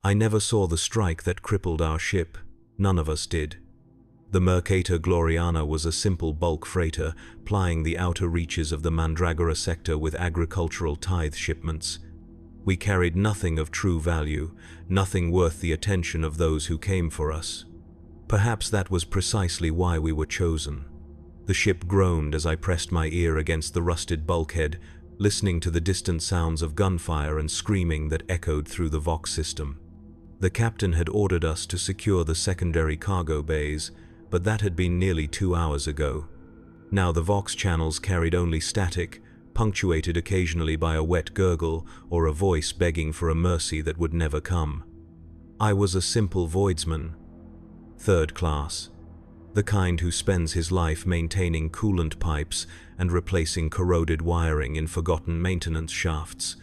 I never saw the strike that crippled our ship. None of us did. The Mercator Gloriana was a simple bulk freighter, plying the outer reaches of the Mandragora sector with agricultural tithe shipments. We carried nothing of true value, nothing worth the attention of those who came for us. Perhaps that was precisely why we were chosen. The ship groaned as I pressed my ear against the rusted bulkhead, listening to the distant sounds of gunfire and screaming that echoed through the Vox system. The captain had ordered us to secure the secondary cargo bays, but that had been nearly 2 hours ago. Now the Vox channels carried only static, punctuated occasionally by a wet gurgle or a voice begging for a mercy that would never come. I was a simple voidsman, third class, the kind who spends his life maintaining coolant pipes and replacing corroded wiring in forgotten maintenance shafts.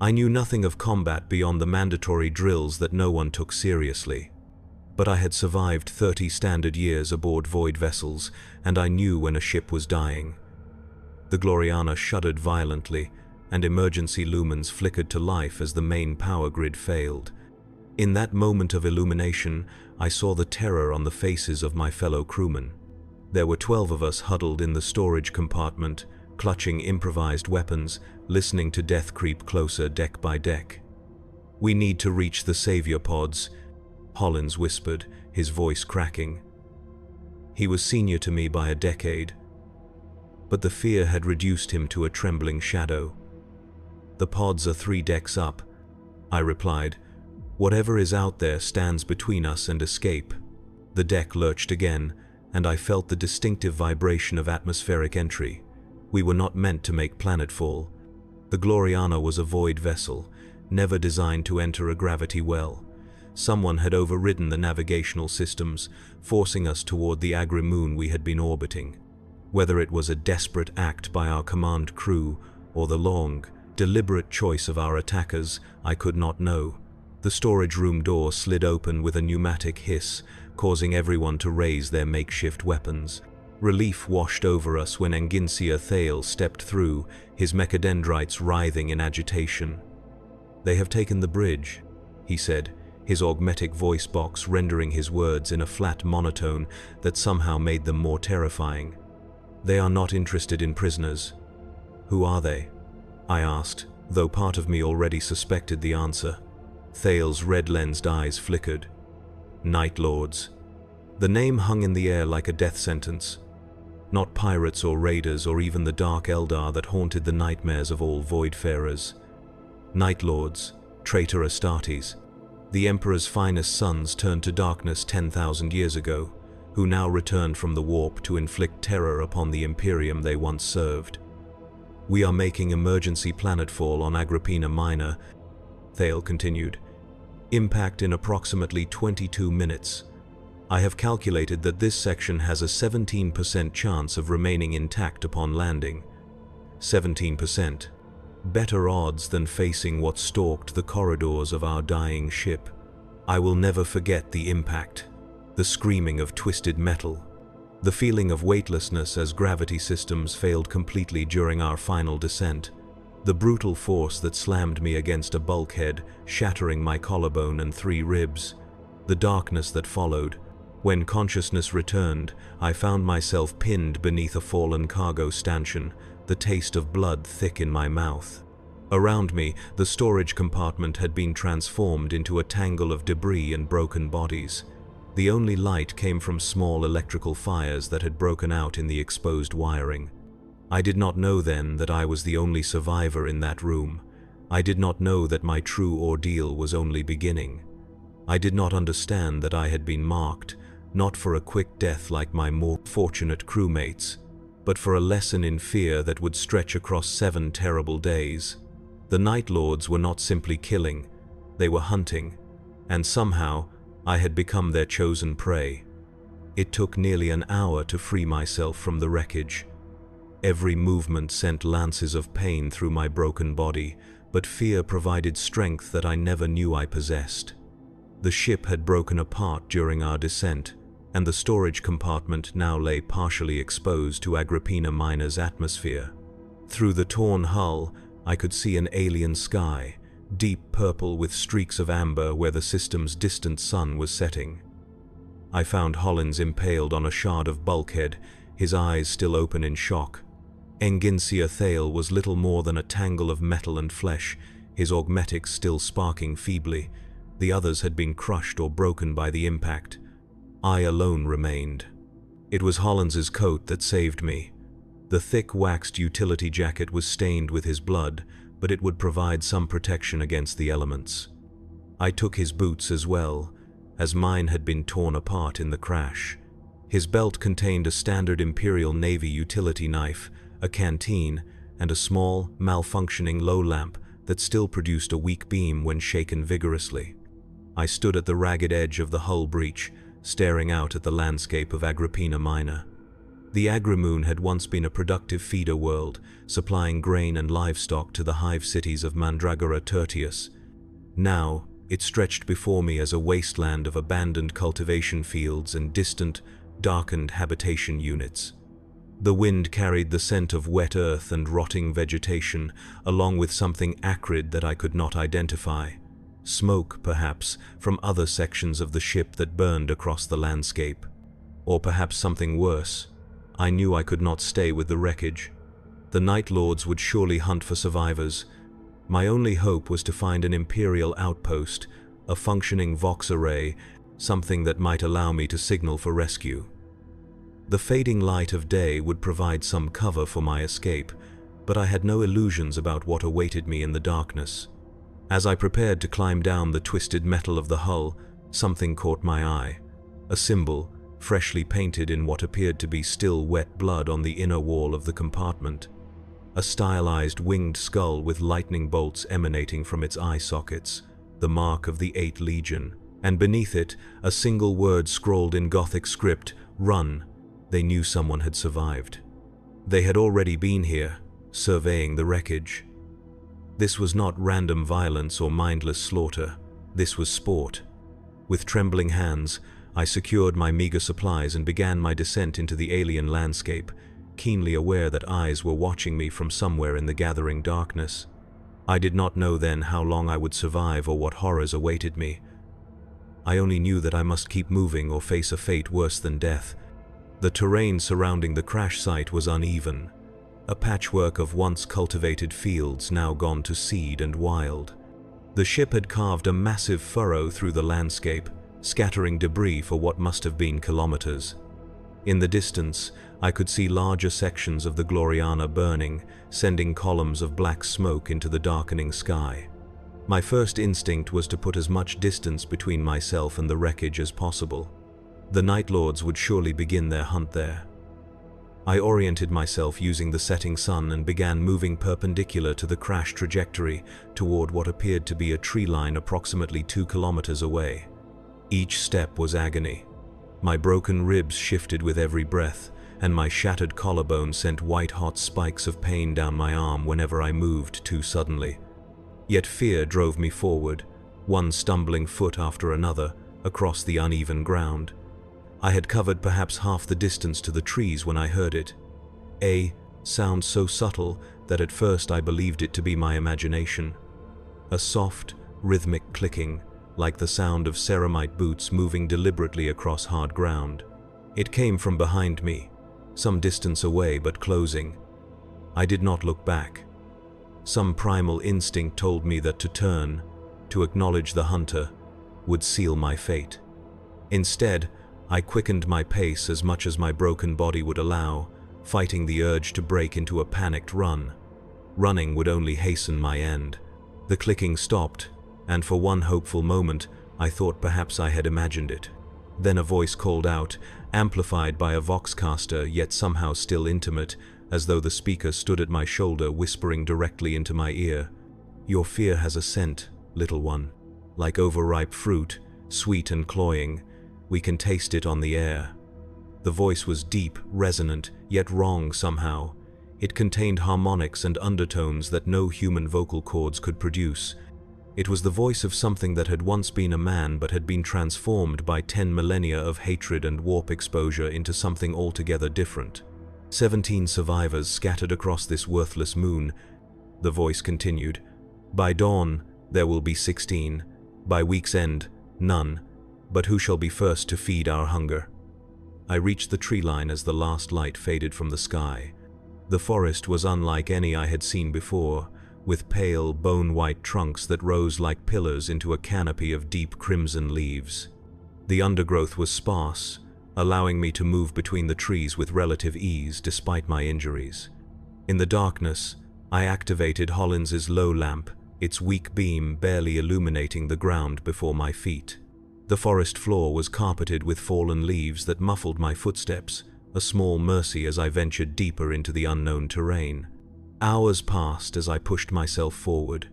I knew nothing of combat beyond the mandatory drills that no one took seriously. But I had survived 30 standard years aboard void vessels, and I knew when a ship was dying. The Gloriana shuddered violently, and emergency lumens flickered to life as the main power grid failed. In that moment of illumination, I saw the terror on the faces of my fellow crewmen. There were 12 of us huddled in the storage compartment, clutching improvised weapons, listening to death creep closer deck by deck. "We need to reach the savior pods," Hollins whispered, his voice cracking. He was senior to me by a decade, but the fear had reduced him to a trembling shadow. "The pods are 3 decks up," I replied. "Whatever is out there stands between us and escape." The deck lurched again, and I felt the distinctive vibration of atmospheric entry. We were not meant to make planetfall. The Gloriana was a void vessel, never designed to enter a gravity well. Someone had overridden the navigational systems, forcing us toward the agri-moon we had been orbiting. Whether it was a desperate act by our command crew or the long, deliberate choice of our attackers, I could not know. The storage room door slid open with a pneumatic hiss, causing everyone to raise their makeshift weapons. Relief washed over us when Engincia Thale stepped through, his mechadendrites writhing in agitation. "They have taken the bridge," he said, his augmetic voice box rendering his words in a flat monotone that somehow made them more terrifying. "They are not interested in prisoners." "Who are they?" I asked, though part of me already suspected the answer. Thale's red-lensed eyes flickered. "Night Lords." The name hung in the air like a death sentence. Not pirates or raiders or even the dark Eldar that haunted the nightmares of all voidfarers. Night Lords, traitor Astartes, the Emperor's finest sons turned to darkness 10,000 years ago, who now returned from the warp to inflict terror upon the Imperium they once served. "We are making emergency planetfall on Agrippina Minor," Thale continued. "Impact in approximately 22 minutes. I have calculated that this section has a 17% chance of remaining intact upon landing. 17%. Better odds than facing what stalked the corridors of our dying ship. I will never forget the impact, the screaming of twisted metal, the feeling of weightlessness as gravity systems failed completely during our final descent, the brutal force that slammed me against a bulkhead, shattering my collarbone and 3 ribs, the darkness that followed. When consciousness returned, I found myself pinned beneath a fallen cargo stanchion, the taste of blood thick in my mouth. Around me, the storage compartment had been transformed into a tangle of debris and broken bodies. The only light came from small electrical fires that had broken out in the exposed wiring. I did not know then that I was the only survivor in that room. I did not know that my true ordeal was only beginning. I did not understand that I had been marked, not for a quick death like my more fortunate crewmates, but for a lesson in fear that would stretch across 7 terrible days. The Night Lords were not simply killing, they were hunting, and somehow I had become their chosen prey. It took nearly an hour to free myself from the wreckage. Every movement sent lances of pain through my broken body, but fear provided strength that I never knew I possessed. The ship had broken apart during our descent, and the storage compartment now lay partially exposed to Agrippina Minor's atmosphere. Through the torn hull, I could see an alien sky, deep purple with streaks of amber where the system's distant sun was setting. I found Hollins impaled on a shard of bulkhead, his eyes still open in shock. Enginsia Thale was little more than a tangle of metal and flesh, his augmetics still sparking feebly. The others had been crushed or broken by the impact. I alone remained. It was Hollins's coat that saved me. The thick waxed utility jacket was stained with his blood, but it would provide some protection against the elements. I took his boots as well, as mine had been torn apart in the crash. His belt contained a standard Imperial Navy utility knife, a canteen, and a small, malfunctioning low lamp that still produced a weak beam when shaken vigorously. I stood at the ragged edge of the hull breach, staring out at the landscape of Agrippina Minor. The Agrimoon had once been a productive feeder world, supplying grain and livestock to the hive cities of Mandragora Tertius. Now, it stretched before me as a wasteland of abandoned cultivation fields and distant, darkened habitation units. The wind carried the scent of wet earth and rotting vegetation, along with something acrid that I could not identify. Smoke, perhaps, from other sections of the ship that burned across the landscape. Or perhaps something worse. I knew I could not stay with the wreckage. The Night Lords would surely hunt for survivors. My only hope was to find an Imperial outpost, a functioning Vox array, something that might allow me to signal for rescue. The fading light of day would provide some cover for my escape, but I had no illusions about what awaited me in the darkness. As I prepared to climb down the twisted metal of the hull, something caught my eye. A symbol, freshly painted in what appeared to be still wet blood on the inner wall of the compartment. A stylized winged skull with lightning bolts emanating from its eye sockets, the mark of the 8th Legion, and beneath it, a single word scrawled in Gothic script, "Run." They knew someone had survived. They had already been here, surveying the wreckage. This was not random violence or mindless slaughter. This was sport. With trembling hands, I secured my meager supplies and began my descent into the alien landscape, keenly aware that eyes were watching me from somewhere in the gathering darkness. I did not know then how long I would survive or what horrors awaited me. I only knew that I must keep moving or face a fate worse than death. The terrain surrounding the crash site was uneven, a patchwork of once cultivated fields now gone to seed and wild. The ship had carved a massive furrow through the landscape, scattering debris for what must have been kilometers. In the distance, I could see larger sections of the Gloriana burning, sending columns of black smoke into the darkening sky. My first instinct was to put as much distance between myself and the wreckage as possible. The Night Lords would surely begin their hunt there. I oriented myself using the setting sun and began moving perpendicular to the crash trajectory toward what appeared to be a tree line approximately 2 kilometers away. Each step was agony. My broken ribs shifted with every breath, and my shattered collarbone sent white-hot spikes of pain down my arm whenever I moved too suddenly. Yet fear drove me forward, one stumbling foot after another, across the uneven ground. I had covered perhaps half the distance to the trees when I heard it. A sound so subtle that at first I believed it to be my imagination. A soft, rhythmic clicking, like the sound of ceramite boots moving deliberately across hard ground. It came from behind me, some distance away but closing. I did not look back. Some primal instinct told me that to turn, to acknowledge the hunter, would seal my fate. Instead, I quickened my pace as much as my broken body would allow, fighting the urge to break into a panicked run. Running would only hasten my end. The clicking stopped, and for one hopeful moment, I thought perhaps I had imagined it. Then a voice called out, amplified by a voxcaster yet somehow still intimate, as though the speaker stood at my shoulder whispering directly into my ear. "Your fear has a scent, little one. Like overripe fruit, sweet and cloying. We can taste it on the air." The voice was deep, resonant, yet wrong somehow. It contained harmonics and undertones that no human vocal cords could produce. It was the voice of something that had once been a man but had been transformed by 10 millennia of hatred and warp exposure into something altogether different. 17 survivors scattered across this worthless moon. The voice continued. "By dawn, There will be 16. By week's end, none. But who shall be first to feed our hunger? I reached the tree line as the last light faded from the sky. The forest was unlike any I had seen before, with pale, bone-white trunks that rose like pillars into a canopy of deep crimson leaves. The undergrowth was sparse, allowing me to move between the trees with relative ease despite my injuries. In the darkness, I activated Hollins's low lamp, its weak beam barely illuminating the ground before my feet. The forest floor was carpeted with fallen leaves that muffled my footsteps, a small mercy as I ventured deeper into the unknown terrain. Hours passed as I pushed myself forward,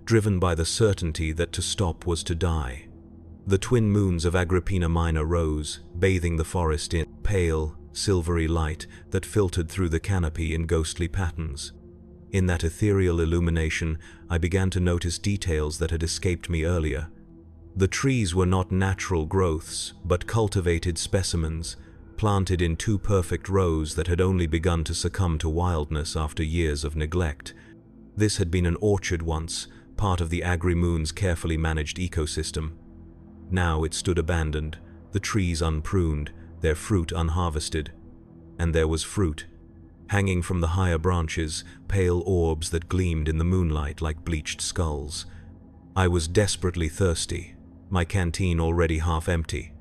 driven by the certainty that to stop was to die. The twin moons of Agrippina Minor rose, bathing the forest in pale, silvery light that filtered through the canopy in ghostly patterns. In that ethereal illumination, I began to notice details that had escaped me earlier. The trees were not natural growths, but cultivated specimens, planted in two perfect rows that had only begun to succumb to wildness after years of neglect. This had been an orchard once, part of the Agri-Moon's carefully managed ecosystem. Now it stood abandoned, the trees unpruned, their fruit unharvested. And there was fruit. Hanging from the higher branches, pale orbs that gleamed in the moonlight like bleached skulls. I was desperately thirsty, my canteen already half empty.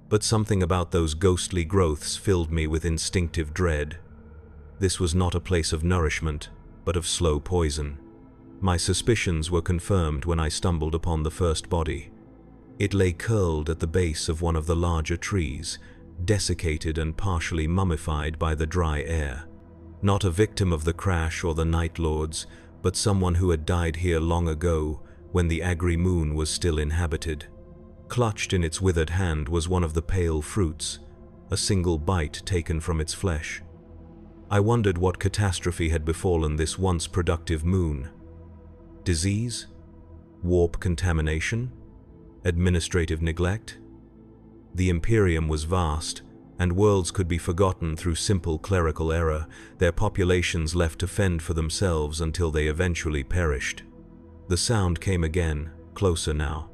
But something about those ghostly growths filled me with instinctive dread. This was not a place of nourishment, but of slow poison. My suspicions were confirmed when I stumbled upon the first body. It lay curled at the base of one of the larger trees, desiccated and partially mummified by the dry air. Not a victim of the crash or the Night Lords, but someone who had died here long ago, when the Agri-Moon was still inhabited. Clutched in its withered hand was one of the pale fruits, a single bite taken from its flesh. I wondered what catastrophe had befallen this once productive moon. Disease? Warp contamination? Administrative neglect? The Imperium was vast, and worlds could be forgotten through simple clerical error, their populations left to fend for themselves until they eventually perished. The sound came again, closer now.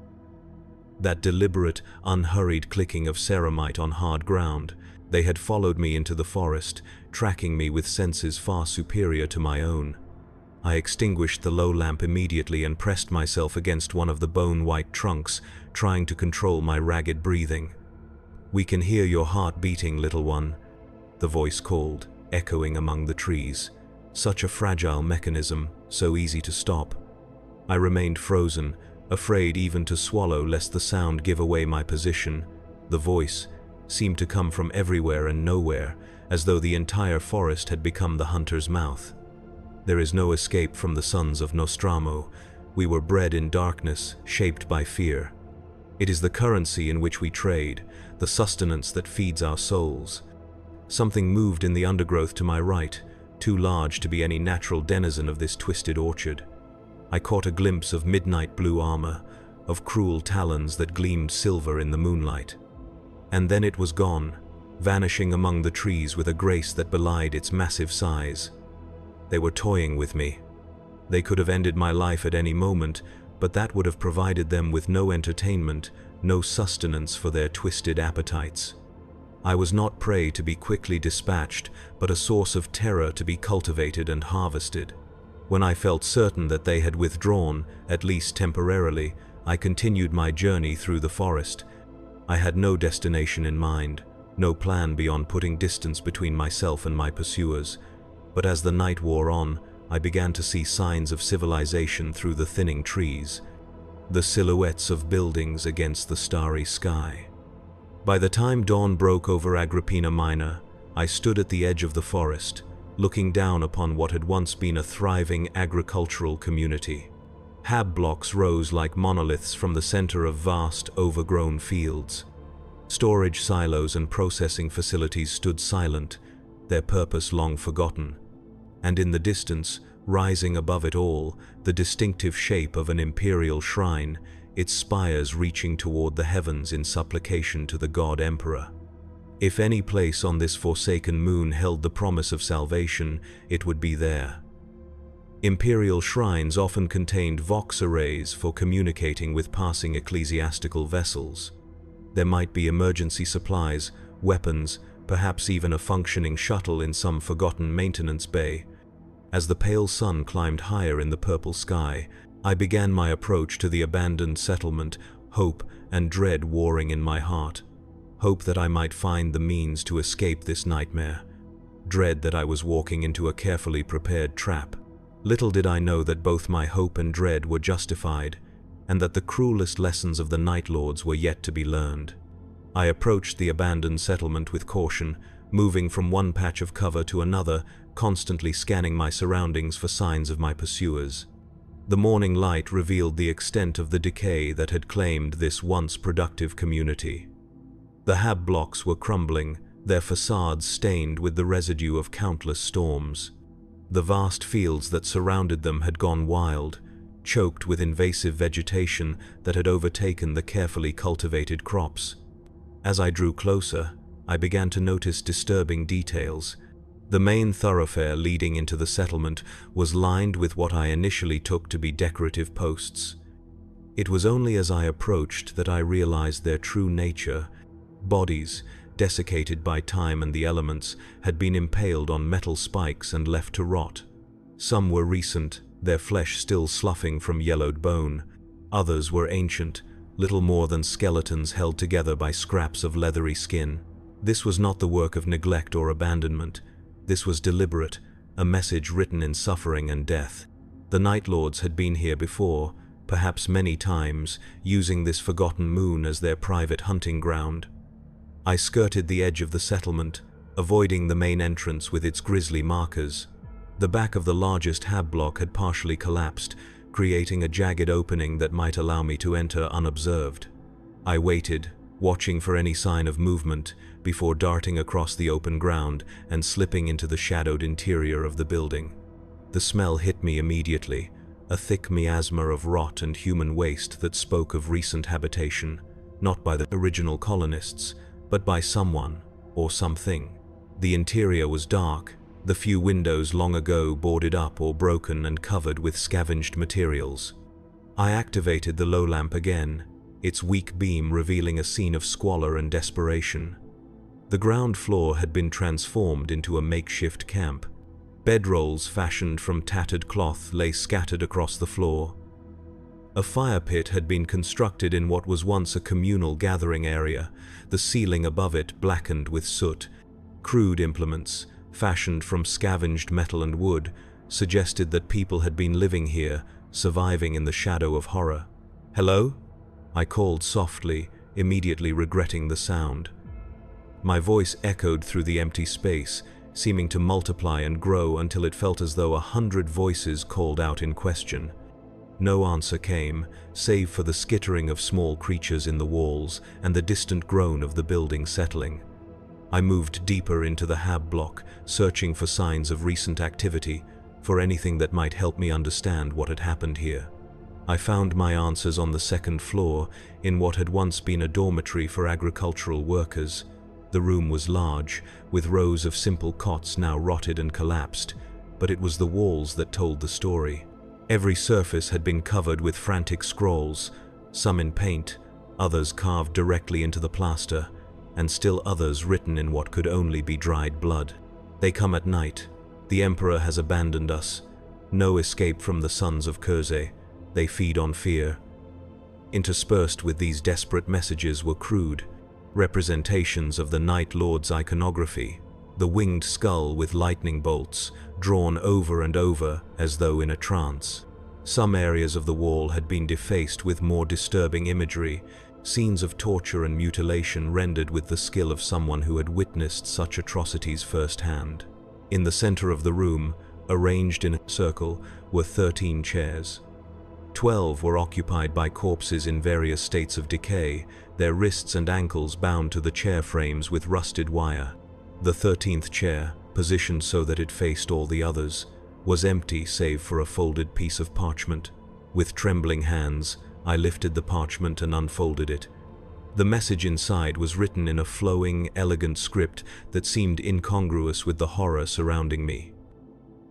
That deliberate, unhurried clicking of ceramite on hard ground. They had followed me into the forest, tracking me with senses far superior to my own. I extinguished the low lamp immediately and pressed myself against one of the bone-white trunks, trying to control my ragged breathing. "We can hear your heart beating, little one," the voice called, echoing among the trees. Such a fragile mechanism, so easy to stop. I remained frozen, afraid even to swallow lest the sound give away my position. The voice seemed to come from everywhere and nowhere, as though the entire forest had become the hunter's mouth. There is no escape from the sons of Nostramo. We were bred in darkness, shaped by fear. It is the currency in which we trade, the sustenance that feeds our souls. Something moved in the undergrowth to my right, too large to be any natural denizen of this twisted orchard. I caught a glimpse of midnight blue armor, of cruel talons that gleamed silver in the moonlight. And then it was gone, vanishing among the trees with a grace that belied its massive size. They were toying with me. They could have ended my life at any moment, but that would have provided them with no entertainment, no sustenance for their twisted appetites. I was not prey to be quickly dispatched, but a source of terror to be cultivated and harvested. When I felt certain that they had withdrawn, at least temporarily, I continued my journey through the forest. I had no destination in mind, no plan beyond putting distance between myself and my pursuers. But as the night wore on, I began to see signs of civilization through the thinning trees, the silhouettes of buildings against the starry sky. By the time dawn broke over Agrippina Minor, I stood at the edge of the forest, looking down upon what had once been a thriving agricultural community. Hab blocks rose like monoliths from the center of vast, overgrown fields. Storage silos and processing facilities stood silent, their purpose long forgotten. And in the distance, rising above it all, the distinctive shape of an imperial shrine, its spires reaching toward the heavens in supplication to the god emperor. If any place on this forsaken moon held the promise of salvation, it would be there. Imperial shrines often contained vox arrays for communicating with passing ecclesiastical vessels. There might be emergency supplies, weapons, perhaps even a functioning shuttle in some forgotten maintenance bay. As the pale sun climbed higher in the purple sky, I began my approach to the abandoned settlement, hope and dread warring in my heart. Hope that I might find the means to escape this nightmare. Dread that I was walking into a carefully prepared trap. Little did I know that both my hope and dread were justified, and that the cruelest lessons of the Night Lords were yet to be learned. I approached the abandoned settlement with caution, moving from one patch of cover to another, constantly scanning my surroundings for signs of my pursuers. The morning light revealed the extent of the decay that had claimed this once productive community. The hab blocks were crumbling, their facades stained with the residue of countless storms. The vast fields that surrounded them had gone wild, choked with invasive vegetation that had overtaken the carefully cultivated crops. As I drew closer, I began to notice disturbing details. The main thoroughfare leading into the settlement was lined with what I initially took to be decorative posts. It was only as I approached that I realized their true nature. Bodies, desiccated by time and the elements, had been impaled on metal spikes and left to rot. Some were recent, their flesh still sloughing from yellowed bone. Others were ancient, little more than skeletons held together by scraps of leathery skin. This was not the work of neglect or abandonment. This was deliberate, a message written in suffering and death. The Night Lords had been here before, perhaps many times, using this forgotten moon as their private hunting ground. I skirted the edge of the settlement, avoiding the main entrance with its grisly markers. The back of the largest hab block had partially collapsed, creating a jagged opening that might allow me to enter unobserved. I waited, watching for any sign of movement, before darting across the open ground and slipping into the shadowed interior of the building. The smell hit me immediately, a thick miasma of rot and human waste that spoke of recent habitation, not by the original colonists, but by someone or something. The interior was dark, the few windows long ago boarded up or broken and covered with scavenged materials. I activated the low lamp again, its weak beam revealing a scene of squalor and desperation. The ground floor had been transformed into a makeshift camp. Bedrolls fashioned from tattered cloth lay scattered across the floor. A fire pit had been constructed in what was once a communal gathering area, the ceiling above it blackened with soot. Crude implements, fashioned from scavenged metal and wood, suggested that people had been living here, surviving in the shadow of horror. "Hello?" I called softly, immediately regretting the sound. My voice echoed through the empty space, seeming to multiply and grow until it felt as though 100 voices called out in question. No answer came, save for the skittering of small creatures in the walls and the distant groan of the building settling. I moved deeper into the hab block, searching for signs of recent activity, for anything that might help me understand what had happened here. I found my answers on the second floor, in what had once been a dormitory for agricultural workers. The room was large, with rows of simple cots now rotted and collapsed, but it was the walls that told the story. Every surface had been covered with frantic scrawls, some in paint, others carved directly into the plaster, and still others written in what could only be dried blood. "They come at night. The Emperor has abandoned us. No escape from the sons of Kurze. They feed on fear." Interspersed with these desperate messages were crude representations of the Night Lord's iconography, the winged skull with lightning bolts, drawn over and over as though in a trance. Some areas of the wall had been defaced with more disturbing imagery, scenes of torture and mutilation rendered with the skill of someone who had witnessed such atrocities firsthand. In the center of the room, arranged in a circle, were 13 chairs. 12 were occupied by corpses in various states of decay, their wrists and ankles bound to the chair frames with rusted wire. The 13th chair, positioned so that it faced all the others, was empty save for a folded piece of parchment. With trembling hands, I lifted the parchment and unfolded it. The message inside was written in a flowing, elegant script that seemed incongruous with the horror surrounding me.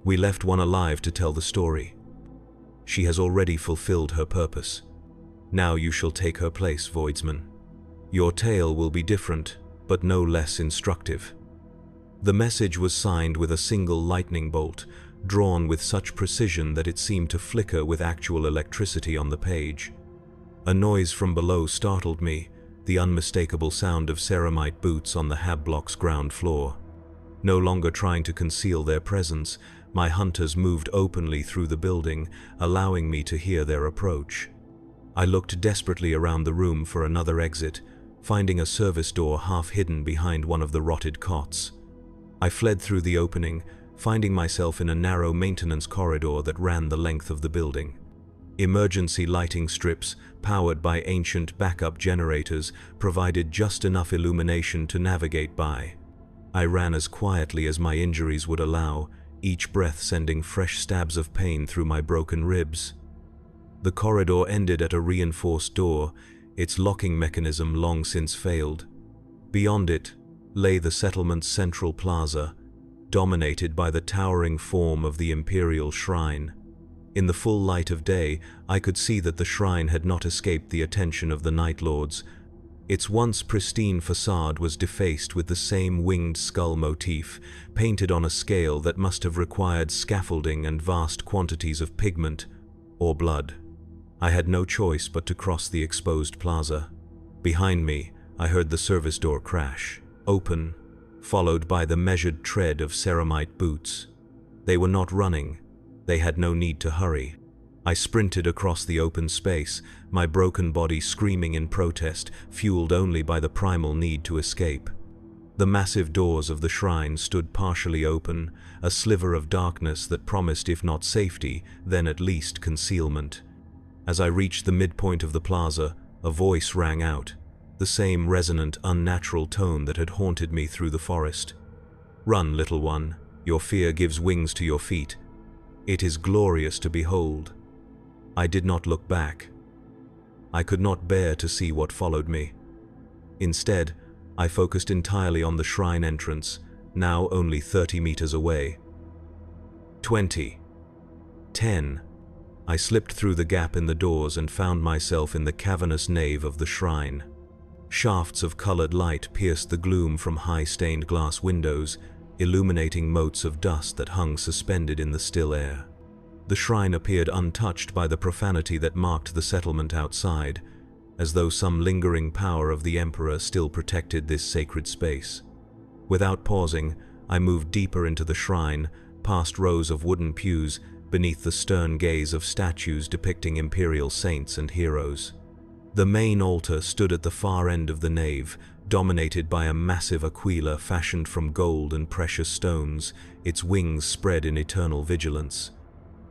We left one alive to tell the story. She has already fulfilled her purpose. Now you shall take her place, Voidsman. Your tale will be different, but no less instructive." The message was signed with a single lightning bolt, drawn with such precision that it seemed to flicker with actual electricity on the page. A noise from below startled me, the unmistakable sound of ceramite boots on the hab block's ground floor. No longer trying to conceal their presence, my hunters moved openly through the building, allowing me to hear their approach. I looked desperately around the room for another exit, finding a service door half hidden behind one of the rotted cots. I fled through the opening, finding myself in a narrow maintenance corridor that ran the length of the building. Emergency lighting strips, powered by ancient backup generators, provided just enough illumination to navigate by. I ran as quietly as my injuries would allow, each breath sending fresh stabs of pain through my broken ribs. The corridor ended at a reinforced door, its locking mechanism long since failed. Beyond it lay the settlement's central plaza, dominated by the towering form of the Imperial Shrine. In the full light of day, I could see that the shrine had not escaped the attention of the Night Lords. Its once pristine facade was defaced with the same winged skull motif, painted on a scale that must have required scaffolding and vast quantities of pigment or blood. I had no choice but to cross the exposed plaza. Behind me, I heard the service door crash, open, followed by the measured tread of ceramite boots. They were not running. They had no need to hurry. I sprinted across the open space, my broken body screaming in protest, fueled only by the primal need to escape. The massive doors of the shrine stood partially open, a sliver of darkness that promised if not safety, then at least concealment. As I reached the midpoint of the plaza, a voice rang out, the same resonant, unnatural tone that had haunted me through the forest. "Run, little one. Your fear gives wings to your feet. It is glorious to behold." I did not look back. I could not bear to see what followed me. Instead, I focused entirely on the shrine entrance, now only 30 meters away. 20. 10. I slipped through the gap in the doors and found myself in the cavernous nave of the shrine. Shafts of colored light pierced the gloom from high stained glass windows, illuminating motes of dust that hung suspended in the still air. The shrine appeared untouched by the profanity that marked the settlement outside, as though some lingering power of the Emperor still protected this sacred space. Without pausing, I moved deeper into the shrine, past rows of wooden pews, beneath the stern gaze of statues depicting imperial saints and heroes. The main altar stood at the far end of the nave, dominated by a massive aquila fashioned from gold and precious stones, its wings spread in eternal vigilance.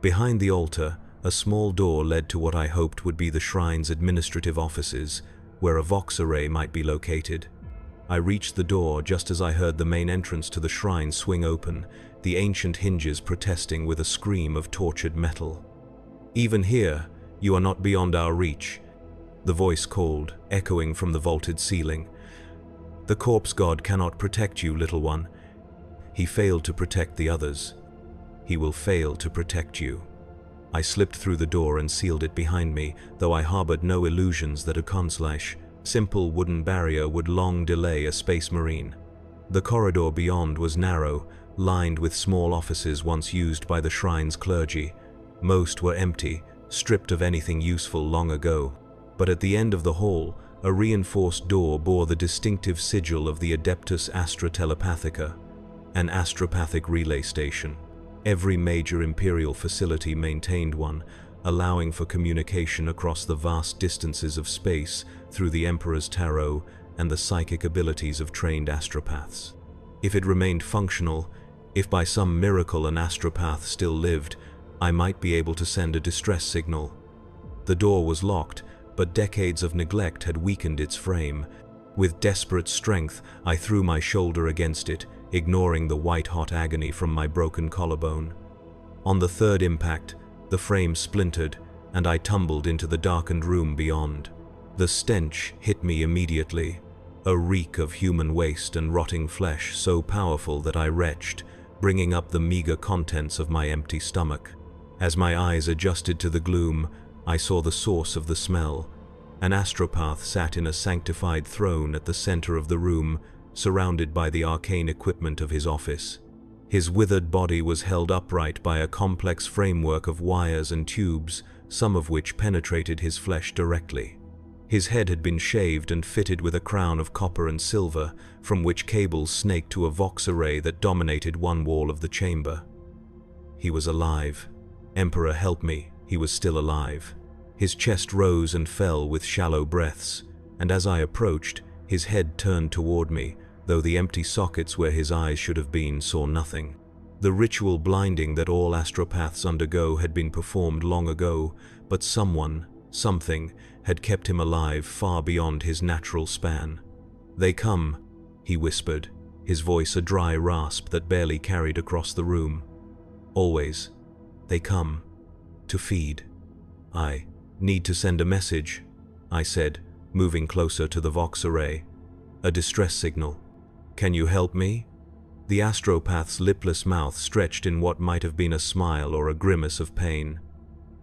Behind the altar, a small door led to what I hoped would be the shrine's administrative offices, where a vox array might be located. I reached the door just as I heard the main entrance to the shrine swing open, the ancient hinges protesting with a scream of tortured metal. "Even here, you are not beyond our reach," the voice called, echoing from the vaulted ceiling. "The corpse god cannot protect you, little one. He failed to protect the others. He will fail to protect you." I slipped through the door and sealed it behind me, though I harbored no illusions that a Konslash, simple wooden barrier, would long delay a space marine. The corridor beyond was narrow, lined with small offices once used by the shrine's clergy. Most were empty, stripped of anything useful long ago. But at the end of the hall, a reinforced door bore the distinctive sigil of the Adeptus Astra Telepathica, an astropathic relay station. Every major Imperial facility maintained one, allowing for communication across the vast distances of space through the Emperor's tarot and the psychic abilities of trained astropaths. If it remained functional, if by some miracle an astropath still lived, I might be able to send a distress signal. The door was locked, but decades of neglect had weakened its frame. With desperate strength, I threw my shoulder against it, ignoring the white-hot agony from my broken collarbone. On the third impact, the frame splintered, and I tumbled into the darkened room beyond. The stench hit me immediately, a reek of human waste and rotting flesh so powerful that I retched, bringing up the meager contents of my empty stomach. As my eyes adjusted to the gloom, I saw the source of the smell. An astropath sat in a sanctified throne at the center of the room, surrounded by the arcane equipment of his office. His withered body was held upright by a complex framework of wires and tubes, some of which penetrated his flesh directly. His head had been shaved and fitted with a crown of copper and silver, from which cables snaked to a vox array that dominated one wall of the chamber. He was alive. Emperor, help me, he was still alive. His chest rose and fell with shallow breaths, and as I approached, his head turned toward me, though the empty sockets where his eyes should have been saw nothing. The ritual blinding that all astropaths undergo had been performed long ago, but something, had kept him alive far beyond his natural span. "They come," he whispered, his voice a dry rasp that barely carried across the room. "Always. They come. To feed." "I need to send a message," I said, moving closer to the vox array. "A distress signal. Can you help me?" The astropath's lipless mouth stretched in what might have been a smile or a grimace of pain.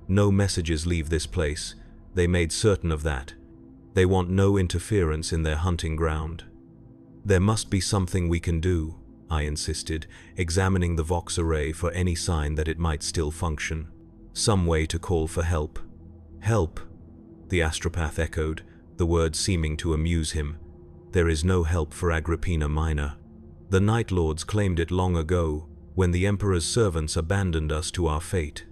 "No messages leave this place. They made certain of that. They want no interference in their hunting ground." "There must be something we can do," I insisted, examining the vox array for any sign that it might still function. "Some way to call for help." "Help?" the astropath echoed, the word seeming to amuse him. "There is no help for Agrippina Minor. The Night Lords claimed it long ago, when the Emperor's servants abandoned us to our fate.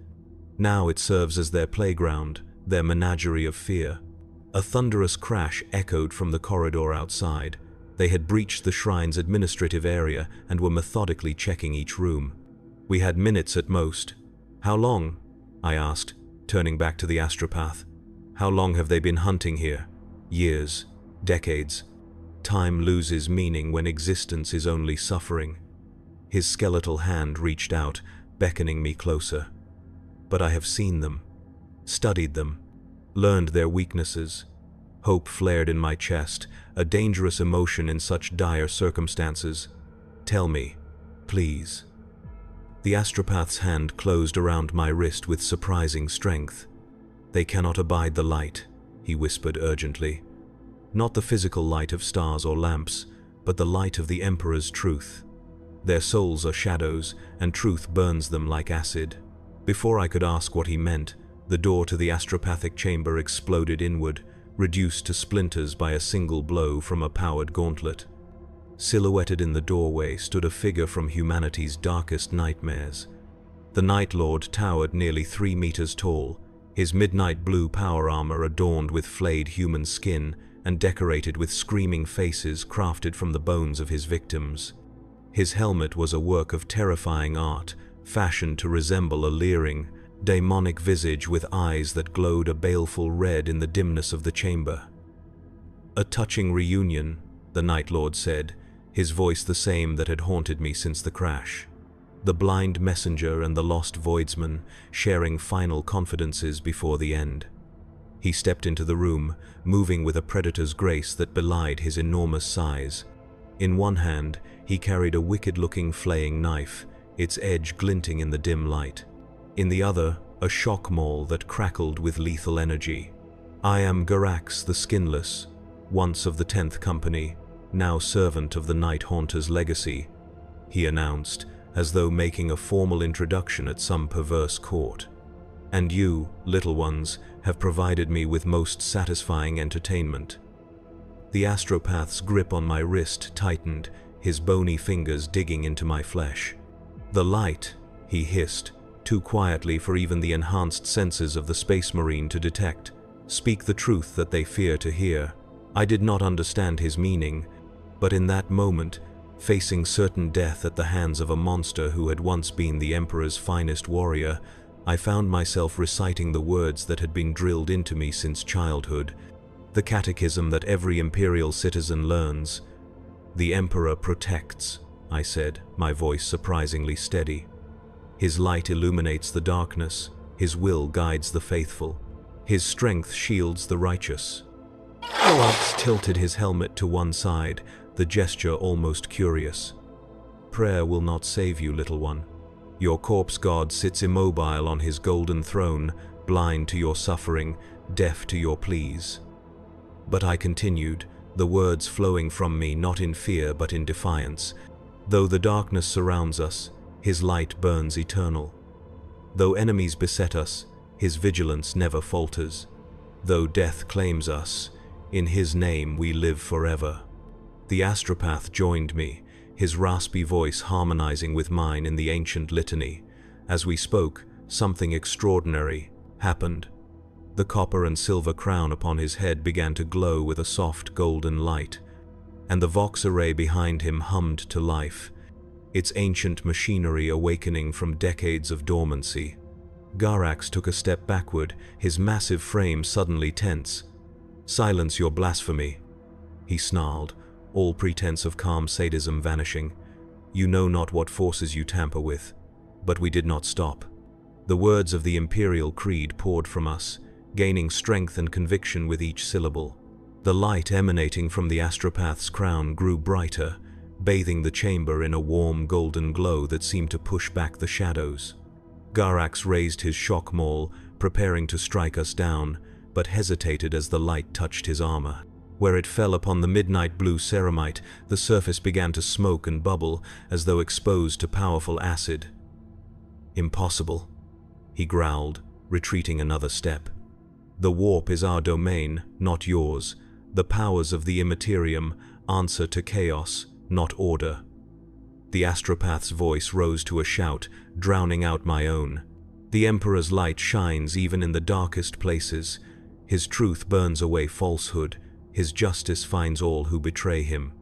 Now it serves as their playground, their menagerie of fear." A thunderous crash echoed from the corridor outside. They had breached the shrine's administrative area and were methodically checking each room. "We had minutes at most." "How long?" I asked, turning back to the astropath. "How long have they been hunting here?" "Years. Decades. Time loses meaning when existence is only suffering." His skeletal hand reached out, beckoning me closer. "But I have seen them, studied them, learned their weaknesses." Hope flared in my chest, a dangerous emotion in such dire circumstances. "Tell me, please." The astropath's hand closed around my wrist with surprising strength. "They cannot abide the light," he whispered urgently. "Not the physical light of stars or lamps, but the light of the Emperor's truth. Their souls are shadows, and truth burns them like acid." Before I could ask what he meant, the door to the astropathic chamber exploded inward, reduced to splinters by a single blow from a powered gauntlet. Silhouetted in the doorway stood a figure from humanity's darkest nightmares. The Night Lord towered nearly 3 meters tall, his midnight blue power armor adorned with flayed human skin and decorated with screaming faces crafted from the bones of his victims. His helmet was a work of terrifying art, fashioned to resemble a leering, demonic visage with eyes that glowed a baleful red in the dimness of the chamber. "A touching reunion," the Night Lord said, his voice the same that had haunted me since the crash. The blind messenger and the lost voidsman, sharing final confidences before the end. He stepped into the room, moving with a predator's grace that belied his enormous size. In one hand, he carried a wicked-looking flaying knife, its edge glinting in the dim light. In the other, a shock maul that crackled with lethal energy. "I am Garax the Skinless, once of the 10th Company, now servant of the Night Haunter's legacy," he announced, as though making a formal introduction at some perverse court. "And you, little ones, have provided me with most satisfying entertainment." The astropath's grip on my wrist tightened, his bony fingers digging into my flesh. "The light," he hissed, too quietly for even the enhanced senses of the Space Marine to detect. "Speak the truth that they fear to hear." I did not understand his meaning, but in that moment, facing certain death at the hands of a monster who had once been the Emperor's finest warrior, I found myself reciting the words that had been drilled into me since childhood, the catechism that every Imperial citizen learns. "The Emperor protects," I said, my voice surprisingly steady. "His light illuminates the darkness, his will guides the faithful, his strength shields the righteous." Oax tilted his helmet to one side, the gesture almost curious. Prayer will not save you, little one. Your corpse god sits immobile on his golden throne, blind to your suffering, deaf to your pleas." But I continued, the words flowing from me not in fear but in defiance. "Though the darkness surrounds us, his light burns eternal. Though enemies beset us, his vigilance never falters. Though death claims us, in his name we live forever." The astropath joined me, his raspy voice harmonizing with mine in the ancient litany. As we spoke, something extraordinary happened. The copper and silver crown upon his head began to glow with a soft golden light, and the vox array behind him hummed to life, its ancient machinery awakening from decades of dormancy. Garax took a step backward, his massive frame suddenly tense. "Silence your blasphemy," he snarled, all pretense of calm sadism vanishing. "You know not what forces you tamper with." But we did not stop. The words of the Imperial Creed poured from us, gaining strength and conviction with each syllable. The light emanating from the astropath's crown grew brighter, bathing the chamber in a warm golden glow that seemed to push back the shadows. Garax raised his shock maul, preparing to strike us down, but hesitated as the light touched his armor. Where it fell upon the midnight blue ceramite, the surface began to smoke and bubble, as though exposed to powerful acid. "Impossible," he growled, retreating another step. "The warp is our domain, not yours. The powers of the Immaterium answer to chaos, not order." The astropath's voice rose to a shout, drowning out my own. "The Emperor's light shines even in the darkest places. His truth burns away falsehood. His justice finds all who betray him."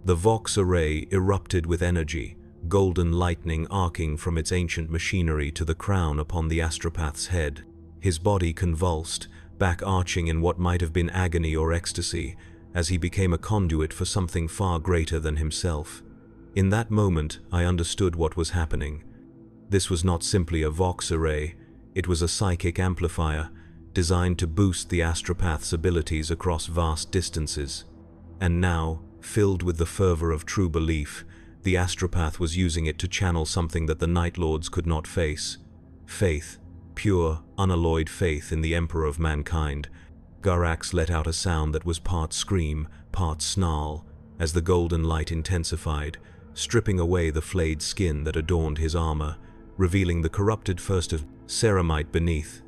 The vox array erupted with energy, golden lightning arcing from its ancient machinery to the crown upon the astropath's head. His body convulsed, back arching in what might have been agony or ecstasy, as he became a conduit for something far greater than himself. In that moment, I understood what was happening. This was not simply a vox array, it was a psychic amplifier, designed to boost the astropath's abilities across vast distances. And now, filled with the fervor of true belief, the astropath was using it to channel something that the Night Lords could not face. Faith, pure, unalloyed faith in the Emperor of mankind. Garax let out a sound that was part scream, part snarl, as the golden light intensified, stripping away the flayed skin that adorned his armor, revealing the corrupted first of ceramite beneath.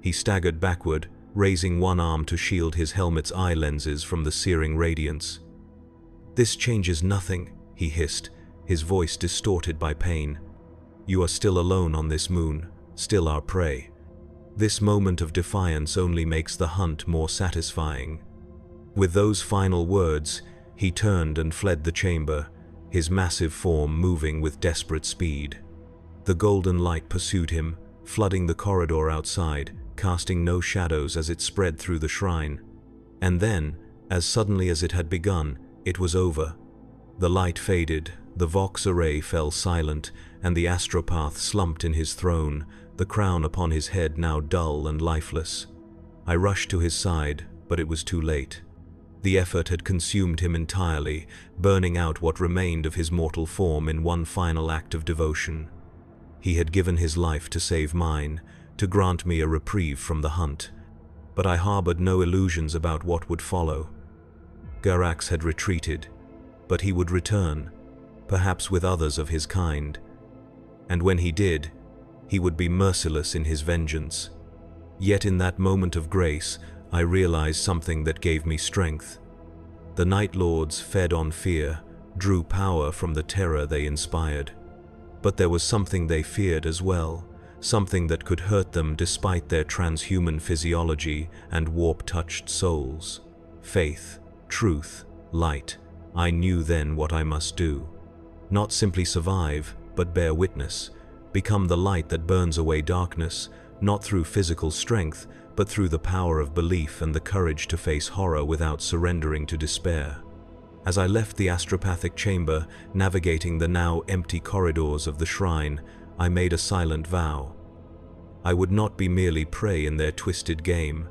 He staggered backward, raising one arm to shield his helmet's eye lenses from the searing radiance. "This changes nothing," he hissed, his voice distorted by pain. "You are still alone on this moon, still our prey. This moment of defiance only makes the hunt more satisfying." With those final words, he turned and fled the chamber, his massive form moving with desperate speed. The golden light pursued him, flooding the corridor outside, casting no shadows as it spread through the shrine. And then, as suddenly as it had begun, it was over. The light faded, the vox array fell silent, and the astropath slumped in his throne, the crown upon his head now dull and lifeless. I rushed to his side, but it was too late. The effort had consumed him entirely, burning out what remained of his mortal form in one final act of devotion. He had given his life to save mine, to grant me a reprieve from the hunt, but I harbored no illusions about what would follow. Garax had retreated, but he would return, perhaps with others of his kind. And when he did, he would be merciless in his vengeance. Yet in that moment of grace, I realized something that gave me strength. The Night Lords fed on fear, drew power from the terror they inspired. But there was something they feared as well, something that could hurt them despite their transhuman physiology and warp-touched souls. Faith, truth, light. I knew then what I must do. Not simply survive, but bear witness. Become the light that burns away darkness, not through physical strength, but through the power of belief and the courage to face horror without surrendering to despair. As I left the astropathic chamber, navigating the now empty corridors of the shrine, I made a silent vow. I would not be merely prey in their twisted game.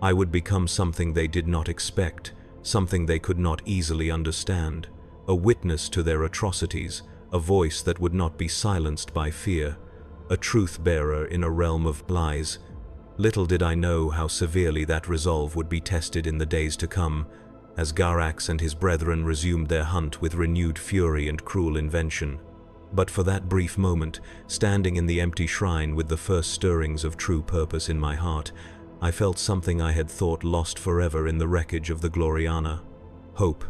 I would become something they did not expect, something they could not easily understand, a witness to their atrocities, a voice that would not be silenced by fear, a truth-bearer in a realm of lies. Little did I know how severely that resolve would be tested in the days to come, as Garax and his brethren resumed their hunt with renewed fury and cruel invention. But for that brief moment, standing in the empty shrine with the first stirrings of true purpose in my heart, I felt something I had thought lost forever in the wreckage of the Gloriana: hope.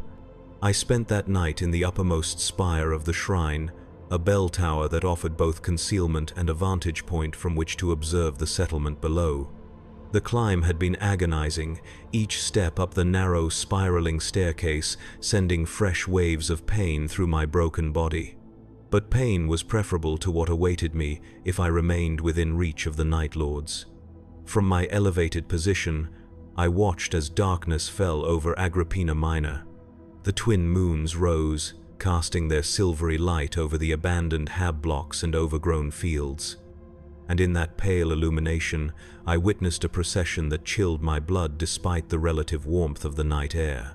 I spent that night in the uppermost spire of the shrine, a bell tower that offered both concealment and a vantage point from which to observe the settlement below. The climb had been agonizing, each step up the narrow, spiraling staircase sending fresh waves of pain through my broken body. But pain was preferable to what awaited me if I remained within reach of the Night Lords. From my elevated position, I watched as darkness fell over Agrippina Minor. The twin moons rose, casting their silvery light over the abandoned hab blocks and overgrown fields. And in that pale illumination, I witnessed a procession that chilled my blood despite the relative warmth of the night air.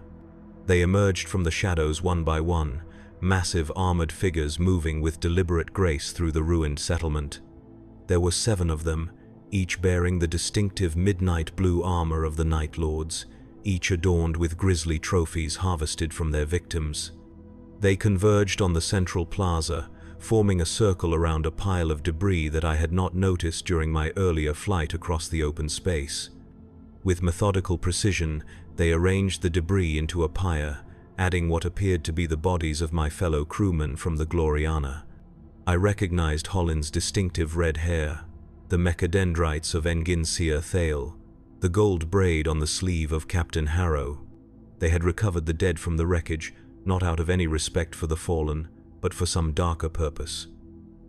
They emerged from the shadows one by one, massive armored figures moving with deliberate grace through the ruined settlement. There were 7 of them, each bearing the distinctive midnight blue armor of the Night Lords, each adorned with grisly trophies harvested from their victims. They converged on the central plaza, forming a circle around a pile of debris that I had not noticed during my earlier flight across the open space. With methodical precision, they arranged the debris into a pyre, adding what appeared to be the bodies of my fellow crewmen from the Gloriana. I recognized Holland's distinctive red hair, the mechadendrites of Enginsia Thale, the gold braid on the sleeve of Captain Harrow. They had recovered the dead from the wreckage, not out of any respect for the fallen, but for some darker purpose.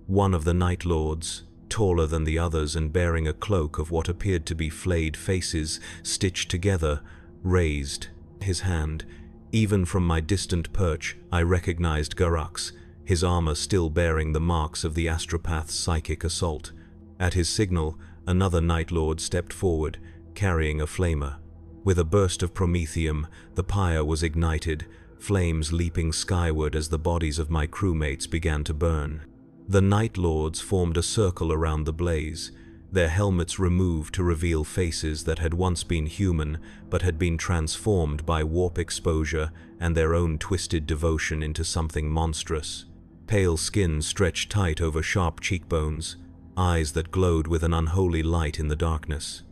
One of the Night Lords, taller than the others and bearing a cloak of what appeared to be flayed faces stitched together, raised his hand. Even from my distant perch, I recognized Garax, his armor still bearing the marks of the astropath's psychic assault. At his signal, another Night Lord stepped forward, carrying a flamer. With a burst of promethium, the pyre was ignited, flames leaping skyward as the bodies of my crewmates began to burn. The Night Lords formed a circle around the blaze, their helmets removed to reveal faces that had once been human but had been transformed by warp exposure and their own twisted devotion into something monstrous. Pale skin stretched tight over sharp cheekbones, eyes that glowed with an unholy light in the darkness.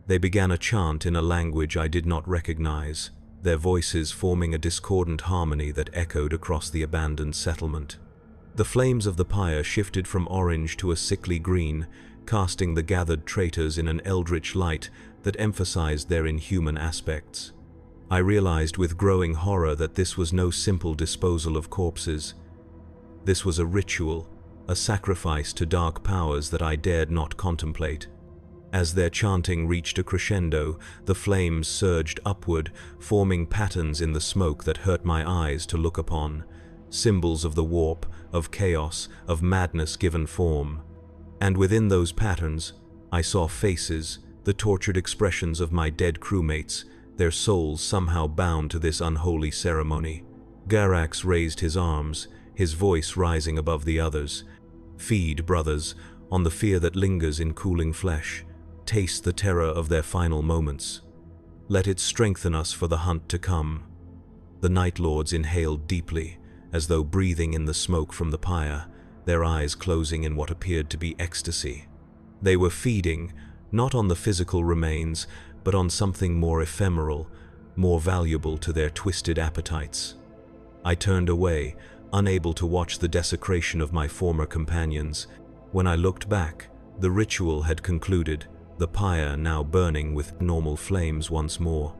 They began a chant in a language I did not recognize, their voices forming a discordant harmony that echoed across the abandoned settlement. The flames of the pyre shifted from orange to a sickly green, casting the gathered traitors in an eldritch light that emphasized their inhuman aspects. I realized with growing horror that this was no simple disposal of corpses. This was a ritual, a sacrifice to dark powers that I dared not contemplate. As their chanting reached a crescendo, the flames surged upward, forming patterns in the smoke that hurt my eyes to look upon, symbols of the warp, of chaos, of madness given form. And within those patterns, I saw faces, the tortured expressions of my dead crewmates, their souls somehow bound to this unholy ceremony. Garax raised his arms, his voice rising above the others. "Feed, brothers, on the fear that lingers in cooling flesh. Taste the terror of their final moments. Let it strengthen us for the hunt to come." The Night Lords inhaled deeply, as though breathing in the smoke from the pyre, their eyes closing in what appeared to be ecstasy. They were feeding, not on the physical remains, but on something more ephemeral, more valuable to their twisted appetites. I turned away, unable to watch the desecration of my former companions. When I looked back, the ritual had concluded, the pyre now burning with normal flames once more.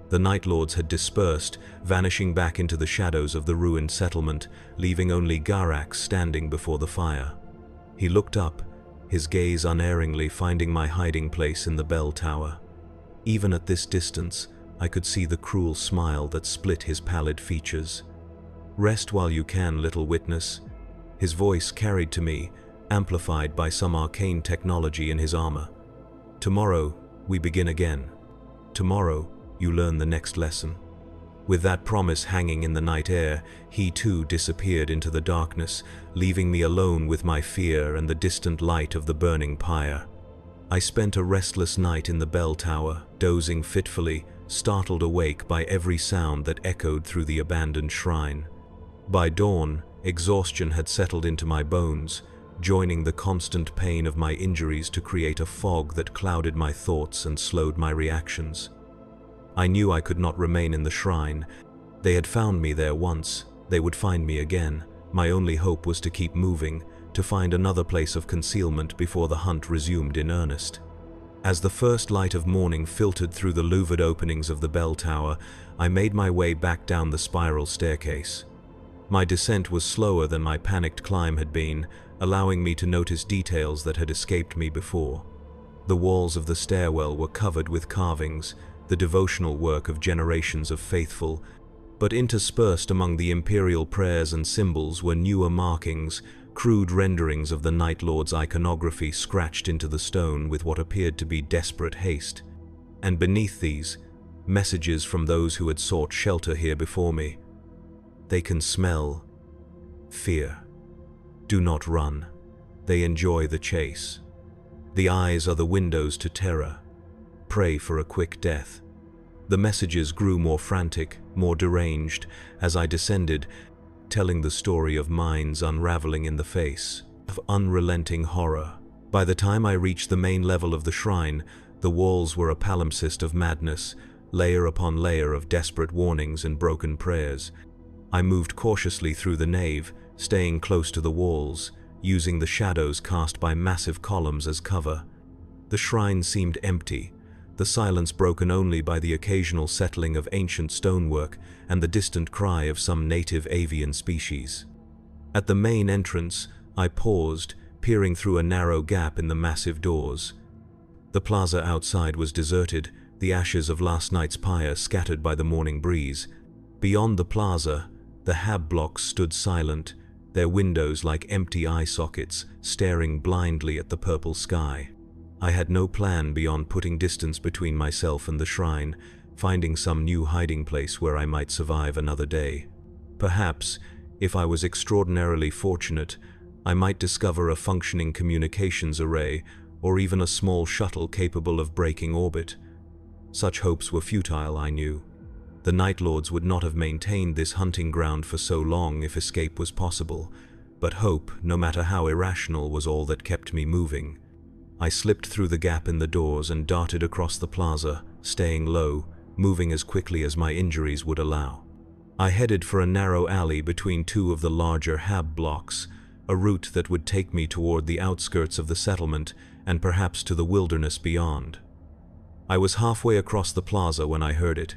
The Night Lords had dispersed, vanishing back into the shadows of the ruined settlement, leaving only Garax standing before the fire. He looked up, his gaze unerringly finding my hiding place in the bell tower. Even at this distance, I could see the cruel smile that split his pallid features. "Rest while you can, little witness." His voice carried to me, amplified by some arcane technology in his armor. "Tomorrow, we begin again. Tomorrow, you learn the next lesson." With that promise hanging in the night air, he too disappeared into the darkness, leaving me alone with my fear and the distant light of the burning pyre. I spent a restless night in the bell tower, dozing fitfully, startled awake by every sound that echoed through the abandoned shrine. By dawn, exhaustion had settled into my bones, joining the constant pain of my injuries to create a fog that clouded my thoughts and slowed my reactions. I knew I could not remain in the shrine. They had found me there once. They would find me again. My only hope was to keep moving, to find another place of concealment before the hunt resumed in earnest. As the first light of morning filtered through the louvered openings of the bell tower, I made my way back down the spiral staircase. My descent was slower than my panicked climb had been, allowing me to notice details that had escaped me before. The walls of the stairwell were covered with carvings, the devotional work of generations of faithful, but interspersed among the imperial prayers and symbols were newer markings, crude renderings of the Night Lord's iconography scratched into the stone with what appeared to be desperate haste. And beneath these, messages from those who had sought shelter here before me. They can smell fear. Do not run. They enjoy the chase. The eyes are the windows to terror. Pray for a quick death. The messages grew more frantic, more deranged, as I descended, telling the story of minds unraveling in the face of unrelenting horror. By the time I reached the main level of the shrine, the walls were a palimpsest of madness, layer upon layer of desperate warnings and broken prayers. I moved cautiously through the nave, staying close to the walls, using the shadows cast by massive columns as cover. The shrine seemed empty, the silence broken only by the occasional settling of ancient stonework and the distant cry of some native avian species. At the main entrance, I paused, peering through a narrow gap in the massive doors. The plaza outside was deserted, the ashes of last night's pyre scattered by the morning breeze. Beyond the plaza, the hab blocks stood silent, their windows like empty eye sockets, staring blindly at the purple sky. I had no plan beyond putting distance between myself and the shrine, finding some new hiding place where I might survive another day. Perhaps, if I was extraordinarily fortunate, I might discover a functioning communications array or even a small shuttle capable of breaking orbit. Such hopes were futile, I knew. The Night Lords would not have maintained this hunting ground for so long if escape was possible, but hope, no matter how irrational, was all that kept me moving. I slipped through the gap in the doors and darted across the plaza, staying low, moving as quickly as my injuries would allow. I headed for a narrow alley between two of the larger hab blocks, a route that would take me toward the outskirts of the settlement and perhaps to the wilderness beyond. I was halfway across the plaza when I heard it,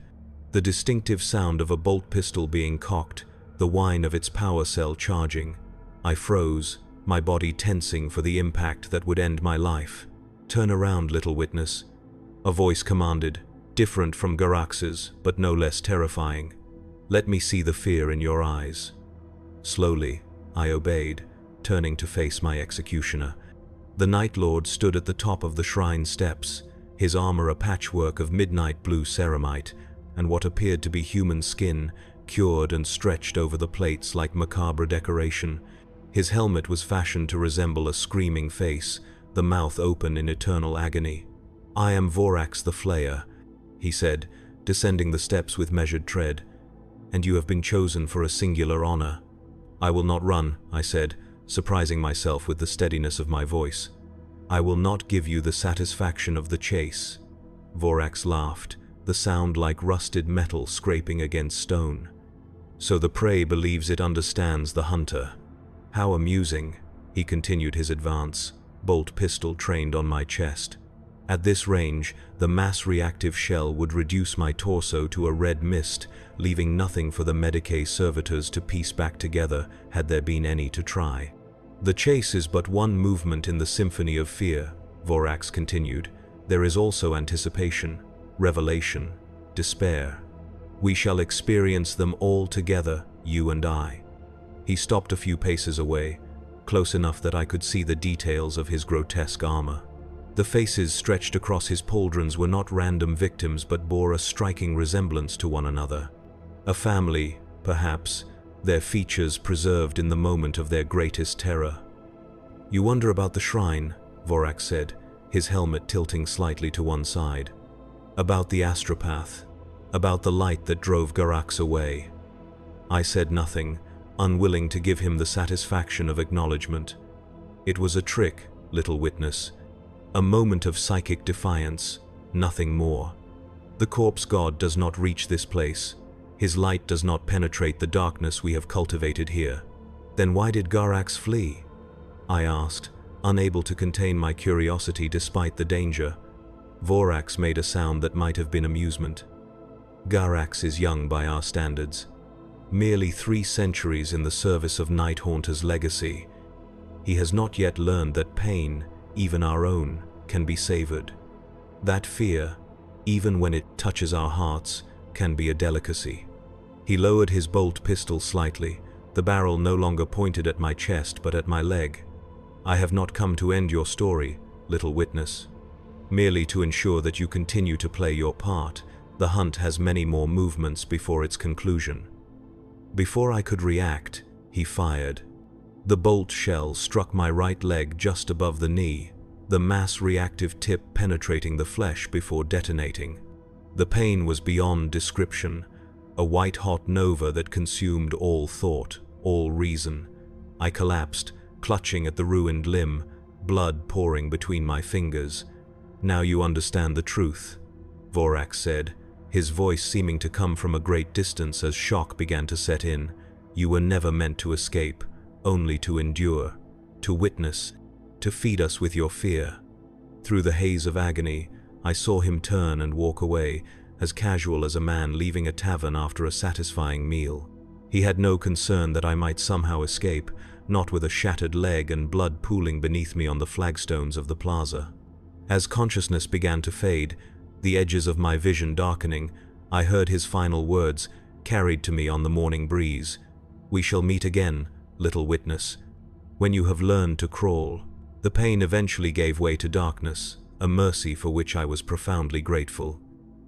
the distinctive sound of a bolt pistol being cocked, the whine of its power cell charging. I froze, my body tensing for the impact that would end my life. "Turn around, little witness," a voice commanded, different from Garax's, but no less terrifying. "Let me see the fear in your eyes." Slowly, I obeyed, turning to face my executioner. The Night Lord stood at the top of the shrine steps, his armor a patchwork of midnight blue ceramite, and what appeared to be human skin, cured and stretched over the plates like macabre decoration. His helmet was fashioned to resemble a screaming face, the mouth open in eternal agony. "I am Vorax the Flayer," he said, descending the steps with measured tread, "and you have been chosen for a singular honor." "I will not run," I said, surprising myself with the steadiness of my voice. "I will not give you the satisfaction of the chase." Vorax laughed, the sound like rusted metal scraping against stone. "So the prey believes it understands the hunter. How amusing," he continued his advance, bolt pistol trained on my chest. At this range, the mass-reactive shell would reduce my torso to a red mist, leaving nothing for the Medicae servitors to piece back together had there been any to try. "The chase is but one movement in the symphony of fear," Vorax continued. "There is also anticipation, revelation, despair. We shall experience them all together, you and I." He stopped a few paces away, close enough that I could see the details of his grotesque armor. The faces stretched across his pauldrons were not random victims but bore a striking resemblance to one another. A family, perhaps, their features preserved in the moment of their greatest terror. "You wonder about the shrine," Vorax said, his helmet tilting slightly to one side. "About the astropath, about the light that drove Garax away." I said nothing, unwilling to give him the satisfaction of acknowledgement. It was a trick, little witness. A moment of psychic defiance, nothing more. The corpse god does not reach this place. His light does not penetrate the darkness we have cultivated here. Then why did Garax flee? I asked, unable to contain my curiosity despite the danger. Vorax made a sound that might have been amusement. Garax is young by our standards. Merely 3 centuries in the service of Night Haunter's legacy. He has not yet learned that pain, even our own, can be savored. That fear, even when it touches our hearts, can be a delicacy. He lowered his bolt pistol slightly, the barrel no longer pointed at my chest but at my leg. "I have not come to end your story, little witness. Merely to ensure that you continue to play your part. The hunt has many more movements before its conclusion." Before I could react, he fired. The bolt shell struck my right leg just above the knee, the mass-reactive tip penetrating the flesh before detonating. The pain was beyond description, a white-hot nova that consumed all thought, all reason. I collapsed, clutching at the ruined limb, blood pouring between my fingers. "Now you understand the truth," Vorax said, his voice seeming to come from a great distance as shock began to set in. "You were never meant to escape, only to endure, to witness, to feed us with your fear." Through the haze of agony, I saw him turn and walk away, as casual as a man leaving a tavern after a satisfying meal. He had no concern that I might somehow escape, not with a shattered leg and blood pooling beneath me on the flagstones of the plaza. As consciousness began to fade, the edges of my vision darkening, I heard his final words, carried to me on the morning breeze. "We shall meet again, little witness, when you have learned to crawl." The pain eventually gave way to darkness, a mercy for which I was profoundly grateful.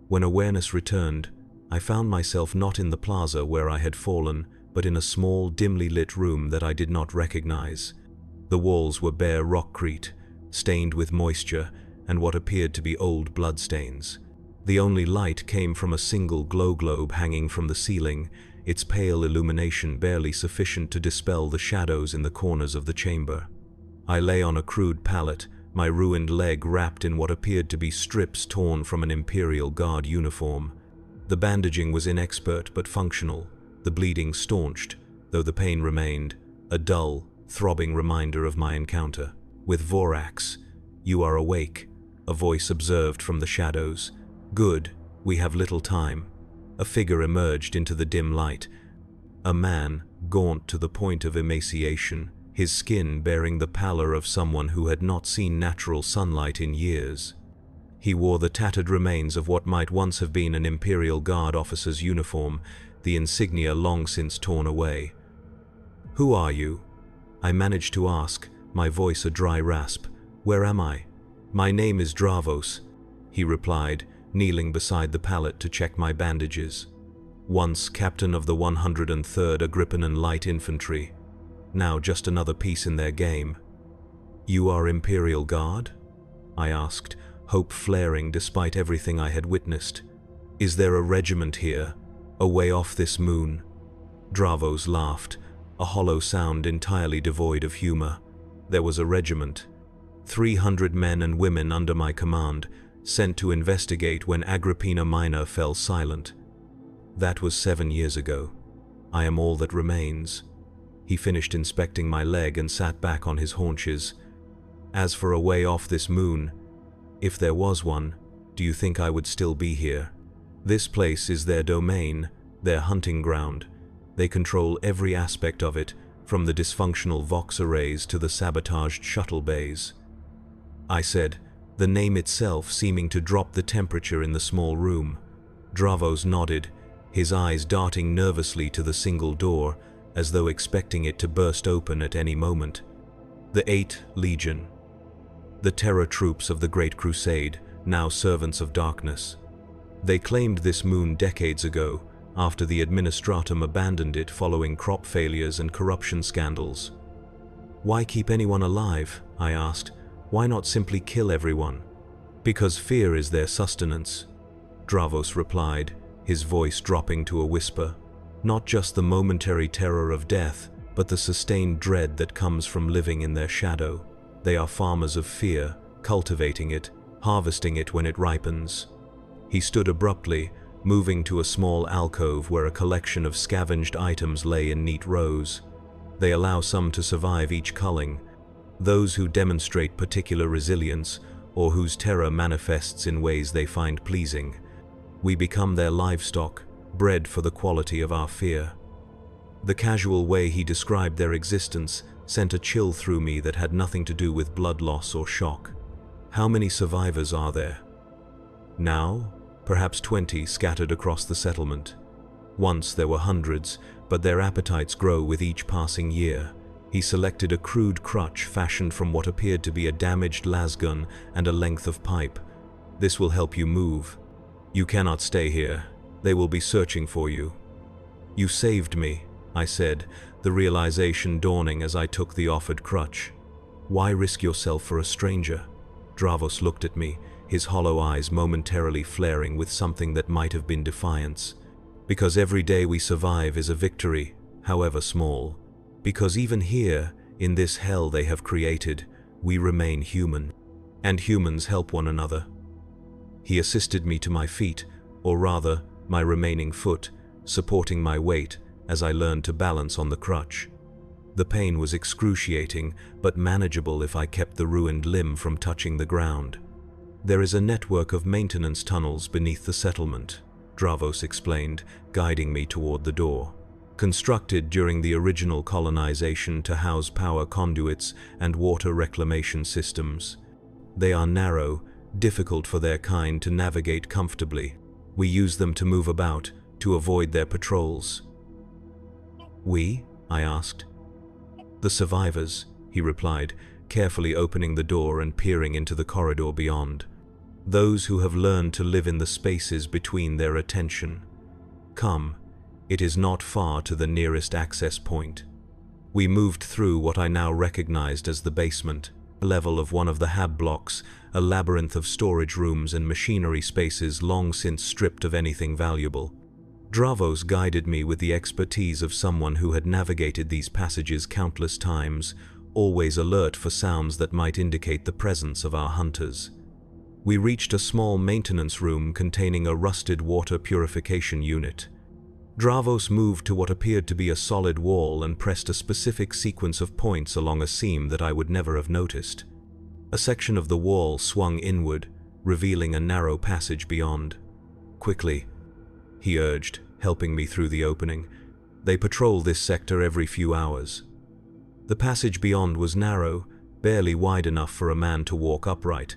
When awareness returned, I found myself not in the plaza where I had fallen, but in a small, dimly lit room that I did not recognize. The walls were bare rockcrete, stained with moisture and what appeared to be old bloodstains. The only light came from a single glow globe hanging from the ceiling, its pale illumination barely sufficient to dispel the shadows in the corners of the chamber. I lay on a crude pallet, my ruined leg wrapped in what appeared to be strips torn from an Imperial Guard uniform. The bandaging was inexpert but functional, the bleeding staunched, though the pain remained, a dull, throbbing reminder of my encounter with Vorax. "You are awake," a voice observed from the shadows. "Good, we have little time." A figure emerged into the dim light. A man, gaunt to the point of emaciation, his skin bearing the pallor of someone who had not seen natural sunlight in years. He wore the tattered remains of what might once have been an Imperial Guard officer's uniform, the insignia long since torn away. "Who are you?" I managed to ask, my voice a dry rasp. "Where am I?" "My name is Dravos," he replied, kneeling beside the pallet to check my bandages. "Once captain of the 103rd Agrippanan Light Infantry. Now just another piece in their game." "You are Imperial Guard?" I asked, hope flaring despite everything I had witnessed. "Is there a regiment here, away off this moon?" Dravos laughed, a hollow sound entirely devoid of humor. "There was a regiment. 300 men and women under my command, sent to investigate when Agrippina Minor fell silent. That was 7 years ago. I am all that remains." He finished inspecting my leg and sat back on his haunches. "As for away off this moon, if there was one, do you think I would still be here? This place is their domain, their hunting ground. They control every aspect of it, from the dysfunctional Vox arrays to the sabotaged shuttle bays." I said, the name itself seeming to drop the temperature in the small room. Dravos nodded, his eyes darting nervously to the single door, as though expecting it to burst open at any moment. "The 8th Legion. The terror troops of the Great Crusade, now servants of darkness. They claimed this moon decades ago, after the administratum abandoned it following crop failures and corruption scandals. "Why keep anyone alive?" I asked. "Why not simply kill everyone?" "Because fear is their sustenance," Dravos replied, his voice dropping to a whisper. "Not just the momentary terror of death, but the sustained dread that comes from living in their shadow. They are farmers of fear, cultivating it, harvesting it when it ripens." He stood abruptly, moving to a small alcove where a collection of scavenged items lay in neat rows. They allow some to survive each culling, those who demonstrate particular resilience or whose terror manifests in ways they find pleasing. We become their livestock, bred for the quality of our fear. The casual way he described their existence sent a chill through me that had nothing to do with blood loss or shock. "How many survivors are there?" "Now, perhaps 20 scattered across the settlement. Once there were hundreds, but their appetites grow with each passing year." He selected a crude crutch fashioned from what appeared to be a damaged lasgun and a length of pipe. "This will help you move. You cannot stay here. They will be searching for you." "You saved me," I said, the realization dawning as I took the offered crutch. "Why risk yourself for a stranger?" Dravos looked at me, his hollow eyes momentarily flaring with something that might have been defiance. "Because every day we survive is a victory, however small. Because even here, in this hell they have created, we remain human. And humans help one another." He assisted me to my feet, or rather, my remaining foot, supporting my weight as I learned to balance on the crutch. The pain was excruciating, but manageable if I kept the ruined limb from touching the ground. "There is a network of maintenance tunnels beneath the settlement," Dravos explained, guiding me toward the door. "Constructed during the original colonization to house power conduits and water reclamation systems. They are narrow, difficult for their kind to navigate comfortably. We use them to move about, to avoid their patrols." "We?" I asked. "The survivors," he replied, carefully opening the door and peering into the corridor beyond. "Those who have learned to live in the spaces between their attention. Come, it is not far to the nearest access point." We moved through what I now recognized as the basement, level of one of the hab blocks, a labyrinth of storage rooms and machinery spaces long since stripped of anything valuable. Dravos guided me with the expertise of someone who had navigated these passages countless times, always alert for sounds that might indicate the presence of our hunters. We reached a small maintenance room containing a rusted water purification unit. Dravos moved to what appeared to be a solid wall and pressed a specific sequence of points along a seam that I would never have noticed. A section of the wall swung inward, revealing a narrow passage beyond. "Quickly," he urged, helping me through the opening. "They patrol this sector every few hours." The passage beyond was narrow, barely wide enough for a man to walk upright,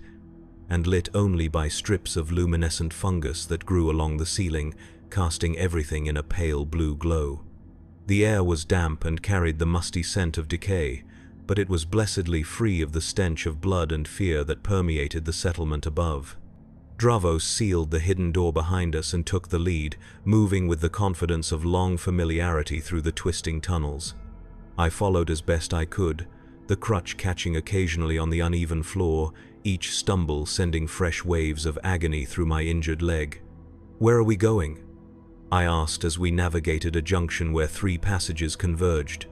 and lit only by strips of luminescent fungus that grew along the ceiling, casting everything in a pale blue glow. The air was damp and carried the musty scent of decay, but it was blessedly free of the stench of blood and fear that permeated the settlement above. Dravos sealed the hidden door behind us and took the lead, moving with the confidence of long familiarity through the twisting tunnels. I followed as best I could, the crutch catching occasionally on the uneven floor, each stumble sending fresh waves of agony through my injured leg. "Where are we going?" I asked as we navigated a junction where 3 passages converged.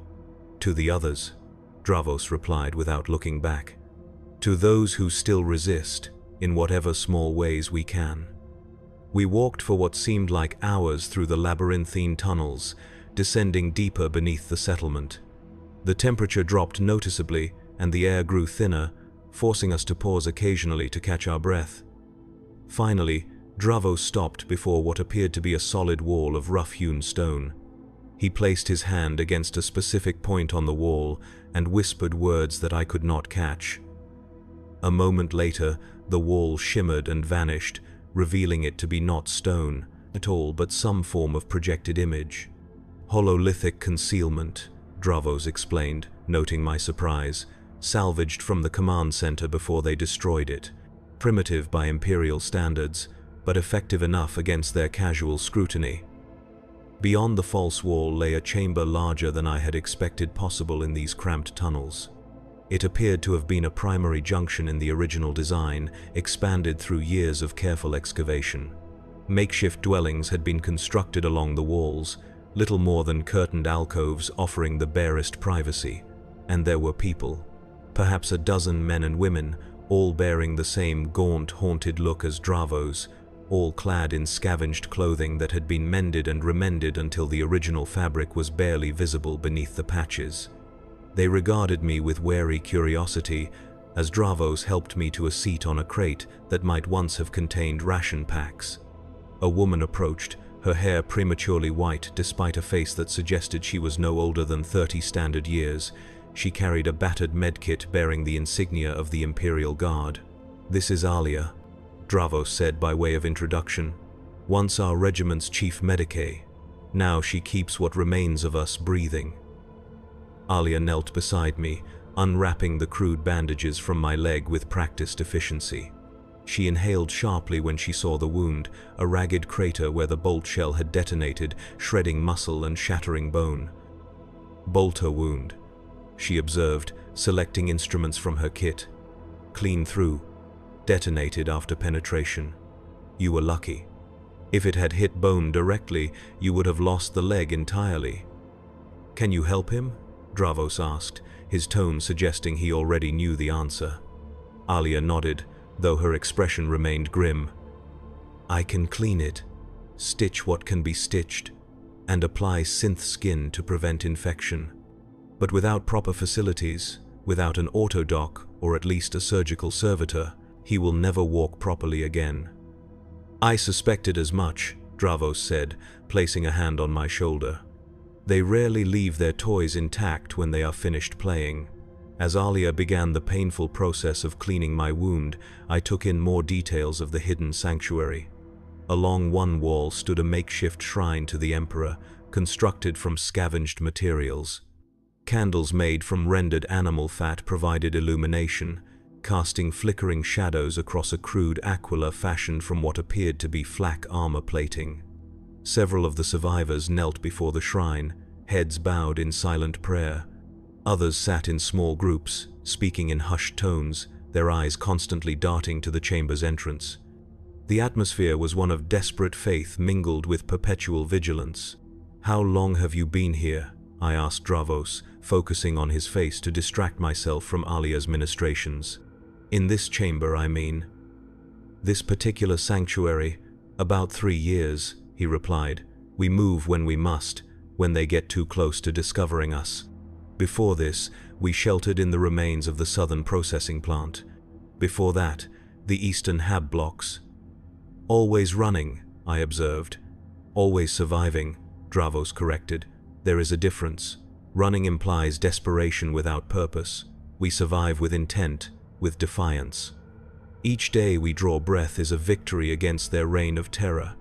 "To the others," Dravos replied without looking back. "To those who still resist, in whatever small ways we can." We walked for what seemed like hours through the labyrinthine tunnels, descending deeper beneath the settlement. The temperature dropped noticeably, and the air grew thinner, forcing us to pause occasionally to catch our breath. Finally, Dravos stopped before what appeared to be a solid wall of rough-hewn stone. He placed his hand against a specific point on the wall and whispered words that I could not catch. A moment later, the wall shimmered and vanished, revealing it to be not stone at all but some form of projected image. "Hololithic concealment," Dravos explained, noting my surprise, "salvaged from the command center before they destroyed it. Primitive by Imperial standards, but effective enough against their casual scrutiny." Beyond the false wall lay a chamber larger than I had expected possible in these cramped tunnels. It appeared to have been a primary junction in the original design, expanded through years of careful excavation. Makeshift dwellings had been constructed along the walls, little more than curtained alcoves offering the barest privacy. And there were people, perhaps a dozen men and women, all bearing the same gaunt, haunted look as Dravos, all clad in scavenged clothing that had been mended and remended until the original fabric was barely visible beneath the patches. They regarded me with wary curiosity as Dravos helped me to a seat on a crate that might once have contained ration packs. A woman approached, her hair prematurely white despite a face that suggested she was no older than 30 standard years. She carried a battered medkit bearing the insignia of the Imperial Guard. "This is Alia," Dravos said by way of introduction. "Once our regiment's chief medicae. Now she keeps what remains of us breathing." Alia knelt beside me, unwrapping the crude bandages from my leg with practiced efficiency. She inhaled sharply when she saw the wound, a ragged crater where the bolt shell had detonated, shredding muscle and shattering bone. "Bolter wound," she observed, selecting instruments from her kit. "Clean through. Detonated after penetration. You were lucky. If it had hit bone directly, you would have lost the leg entirely." "Can you help him?" Dravos asked, his tone suggesting he already knew the answer. Alia nodded, though her expression remained grim. "I can clean it, stitch what can be stitched, and apply synth skin to prevent infection. But without proper facilities, without an autodoc or at least a surgical servitor, he will never walk properly again." "I suspected as much," Dravos said, placing a hand on my shoulder. "They rarely leave their toys intact when they are finished playing." As Alia began the painful process of cleaning my wound, I took in more details of the hidden sanctuary. Along one wall stood a makeshift shrine to the Emperor, constructed from scavenged materials. Candles made from rendered animal fat provided illumination, casting flickering shadows across a crude aquila fashioned from what appeared to be flak armor plating. Several of the survivors knelt before the shrine, heads bowed in silent prayer. Others sat in small groups, speaking in hushed tones, their eyes constantly darting to the chamber's entrance. The atmosphere was one of desperate faith mingled with perpetual vigilance. "How long have you been here?" I asked Dravos, focusing on his face to distract myself from Alia's ministrations. "In this chamber, I mean." "This particular sanctuary, about 3 years," he replied. "We move when we must, when they get too close to discovering us. Before this, we sheltered in the remains of the southern processing plant. Before that, the eastern hab blocks." "Always running," I observed. "Always surviving," Dravos corrected. "There is a difference. Running implies desperation without purpose. We survive with intent, with defiance. Each day we draw breath is a victory against their reign of terror."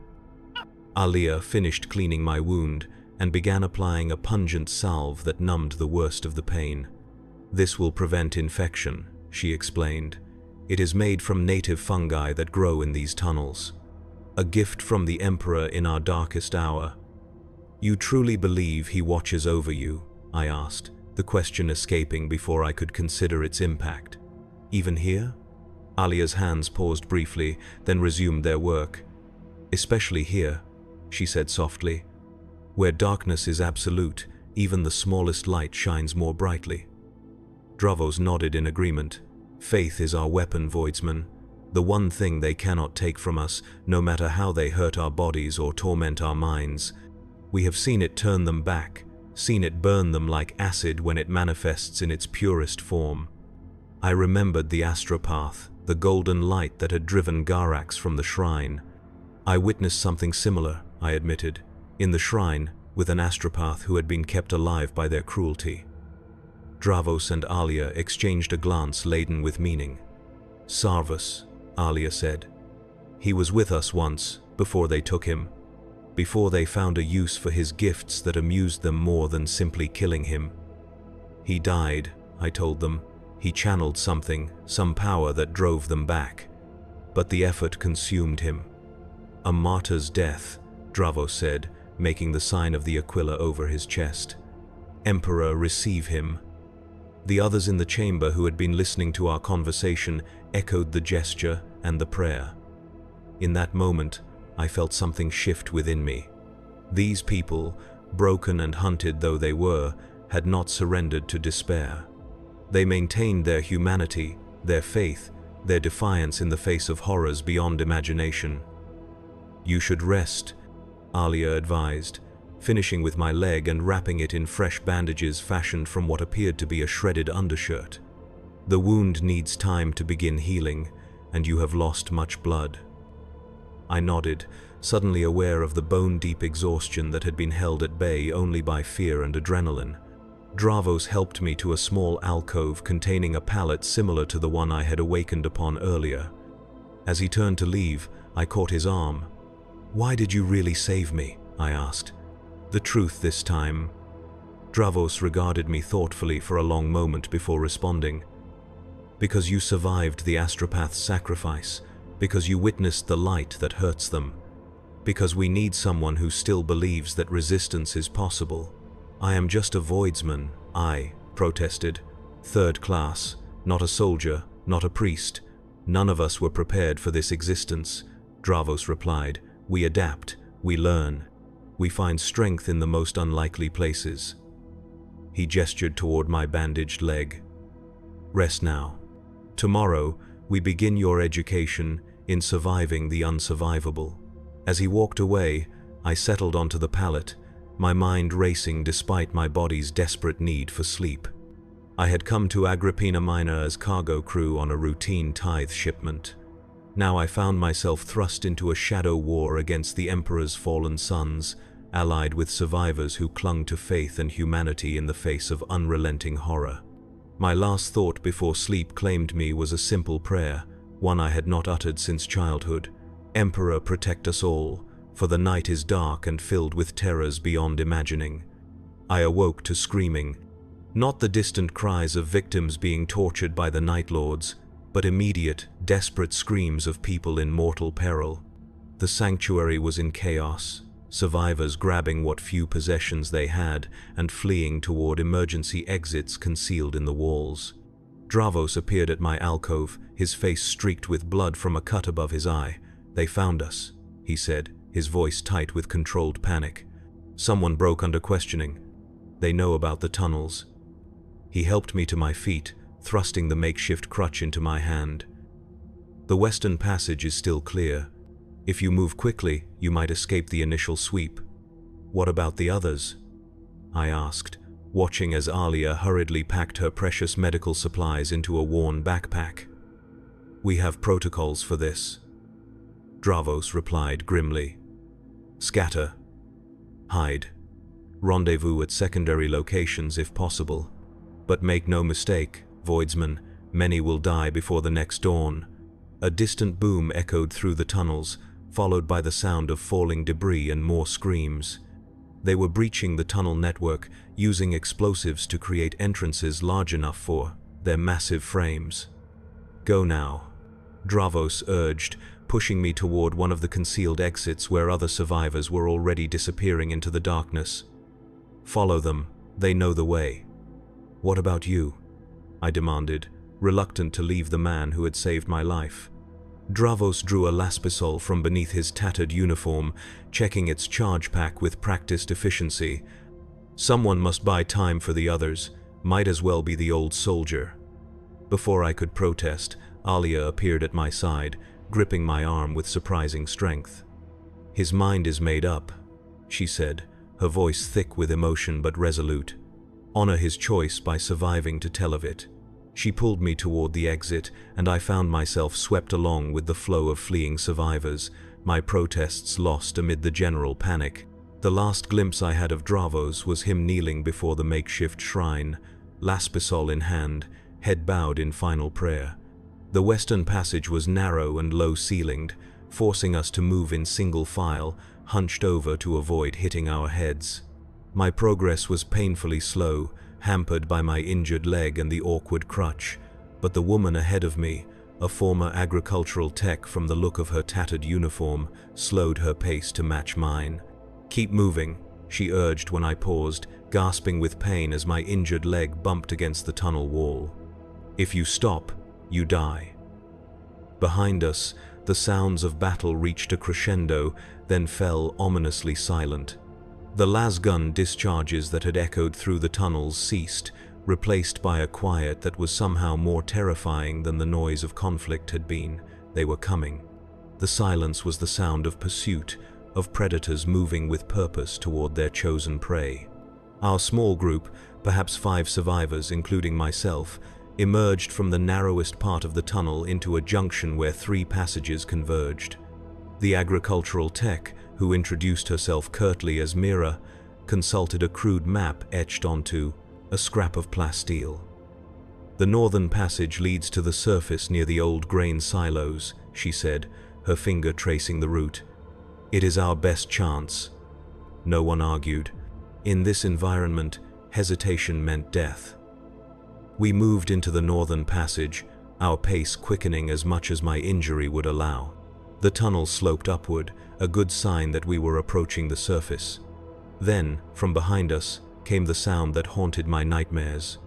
Alia finished cleaning my wound and began applying a pungent salve that numbed the worst of the pain. "This will prevent infection," she explained. "It is made from native fungi that grow in these tunnels. A gift from the Emperor in our darkest hour." "You truly believe he watches over you?" I asked, the question escaping before I could consider its impact. "Even here?" Alia's hands paused briefly, then resumed their work. "Especially here," she said softly. "Where darkness is absolute, even the smallest light shines more brightly." Dravos nodded in agreement. "Faith is our weapon, Voidsman. The one thing they cannot take from us, no matter how they hurt our bodies or torment our minds. We have seen it turn them back, seen it burn them like acid when it manifests in its purest form." I remembered the astropath, the golden light that had driven Garax from the shrine. "I witnessed something similar," I admitted, "in the shrine, with an astropath who had been kept alive by their cruelty." Dravos and Alia exchanged a glance laden with meaning. "Sarvus," Alia said. "He was with us once, before they took him. Before they found a use for his gifts that amused them more than simply killing him. He died," I told them. "He channeled something, some power that drove them back. But the effort consumed him." "A martyr's death," Dravos said, making the sign of the Aquila over his chest. "Emperor, receive him." The others in the chamber who had been listening to our conversation echoed the gesture and the prayer. In that moment, I felt something shift within me. These people, broken and hunted though they were, had not surrendered to despair. They maintained their humanity, their faith, their defiance in the face of horrors beyond imagination. "You should rest," Alia advised, finishing with my leg and wrapping it in fresh bandages fashioned from what appeared to be a shredded undershirt. "The wound needs time to begin healing, and you have lost much blood." I nodded, suddenly aware of the bone-deep exhaustion that had been held at bay only by fear and adrenaline. Dravos helped me to a small alcove containing a pallet similar to the one I had awakened upon earlier. As he turned to leave, I caught his arm. "Why did you really save me?" I asked. "The truth this time." Dravos regarded me thoughtfully for a long moment before responding. "Because you survived the astropath's sacrifice, because you witnessed the light that hurts them, because we need someone who still believes that resistance is possible." "I am just a voidsman," I protested. "Third class, not a soldier, not a priest. None of us were prepared for this existence," Dravos replied. "We adapt, we learn. We find strength in the most unlikely places." He gestured toward my bandaged leg. "Rest now. Tomorrow, we begin your education in surviving the unsurvivable." As he walked away, I settled onto the pallet, my mind racing despite my body's desperate need for sleep. I had come to Agrippina Minor as cargo crew on a routine tithe shipment. Now I found myself thrust into a shadow war against the Emperor's fallen sons, allied with survivors who clung to faith and humanity in the face of unrelenting horror. My last thought before sleep claimed me was a simple prayer, one I had not uttered since childhood. "Emperor, protect us all, for the night is dark and filled with terrors beyond imagining." I awoke to screaming, not the distant cries of victims being tortured by the Night Lords, but immediate, desperate screams of people in mortal peril. The sanctuary was in chaos, survivors grabbing what few possessions they had and fleeing toward emergency exits concealed in the walls. Dravos appeared at my alcove, his face streaked with blood from a cut above his eye. "They found us," he said, his voice tight with controlled panic. "Someone broke under questioning. They know about the tunnels." He helped me to my feet, thrusting the makeshift crutch into my hand. "The western passage is still clear. If you move quickly, you might escape the initial sweep." "What about the others?" I asked, watching as Alia hurriedly packed her precious medical supplies into a worn backpack. "We have protocols for this," Dravos replied grimly. "Scatter. Hide. Rendezvous at secondary locations if possible. But make no mistake, Voidsman, many will die before the next dawn." A distant boom echoed through the tunnels, followed by the sound of falling debris and more screams. They were breaching the tunnel network, using explosives to create entrances large enough for their massive frames. "Go now," Dravos urged, pushing me toward one of the concealed exits where other survivors were already disappearing into the darkness. "Follow them, they know the way." "What about you?" I demanded, reluctant to leave the man who had saved my life. Dravos drew a laspisol from beneath his tattered uniform, checking its charge pack with practiced efficiency. "Someone must buy time for the others, might as well be the old soldier." Before I could protest, Alia appeared at my side, gripping my arm with surprising strength. "His mind is made up," she said, her voice thick with emotion but resolute. "Honor his choice by surviving to tell of it." She pulled me toward the exit, and I found myself swept along with the flow of fleeing survivors, my protests lost amid the general panic. The last glimpse I had of Dravos was him kneeling before the makeshift shrine, laspisol in hand, head bowed in final prayer. The western passage was narrow and low-ceilinged, forcing us to move in single file, hunched over to avoid hitting our heads. My progress was painfully slow, hampered by my injured leg and the awkward crutch, but the woman ahead of me, a former agricultural tech from the look of her tattered uniform, slowed her pace to match mine. "Keep moving," she urged when I paused, gasping with pain as my injured leg bumped against the tunnel wall. "If you stop, you die." Behind us, the sounds of battle reached a crescendo, then fell ominously silent. The lasgun discharges that had echoed through the tunnels ceased, replaced by a quiet that was somehow more terrifying than the noise of conflict had been. They were coming. The silence was the sound of pursuit, of predators moving with purpose toward their chosen prey. Our small group, perhaps 5 survivors, including myself, emerged from the narrowest part of the tunnel into a junction where 3 passages converged. The agricultural tech, who introduced herself curtly as Mira, consulted a crude map etched onto a scrap of plasteel. "The northern passage leads to the surface near the old grain silos," she said, her finger tracing the route. "It is our best chance." No one argued. In this environment, hesitation meant death. We moved into the northern passage, our pace quickening as much as my injury would allow. The tunnel sloped upward, a good sign that we were approaching the surface. Then, from behind us, came the sound that haunted my nightmares.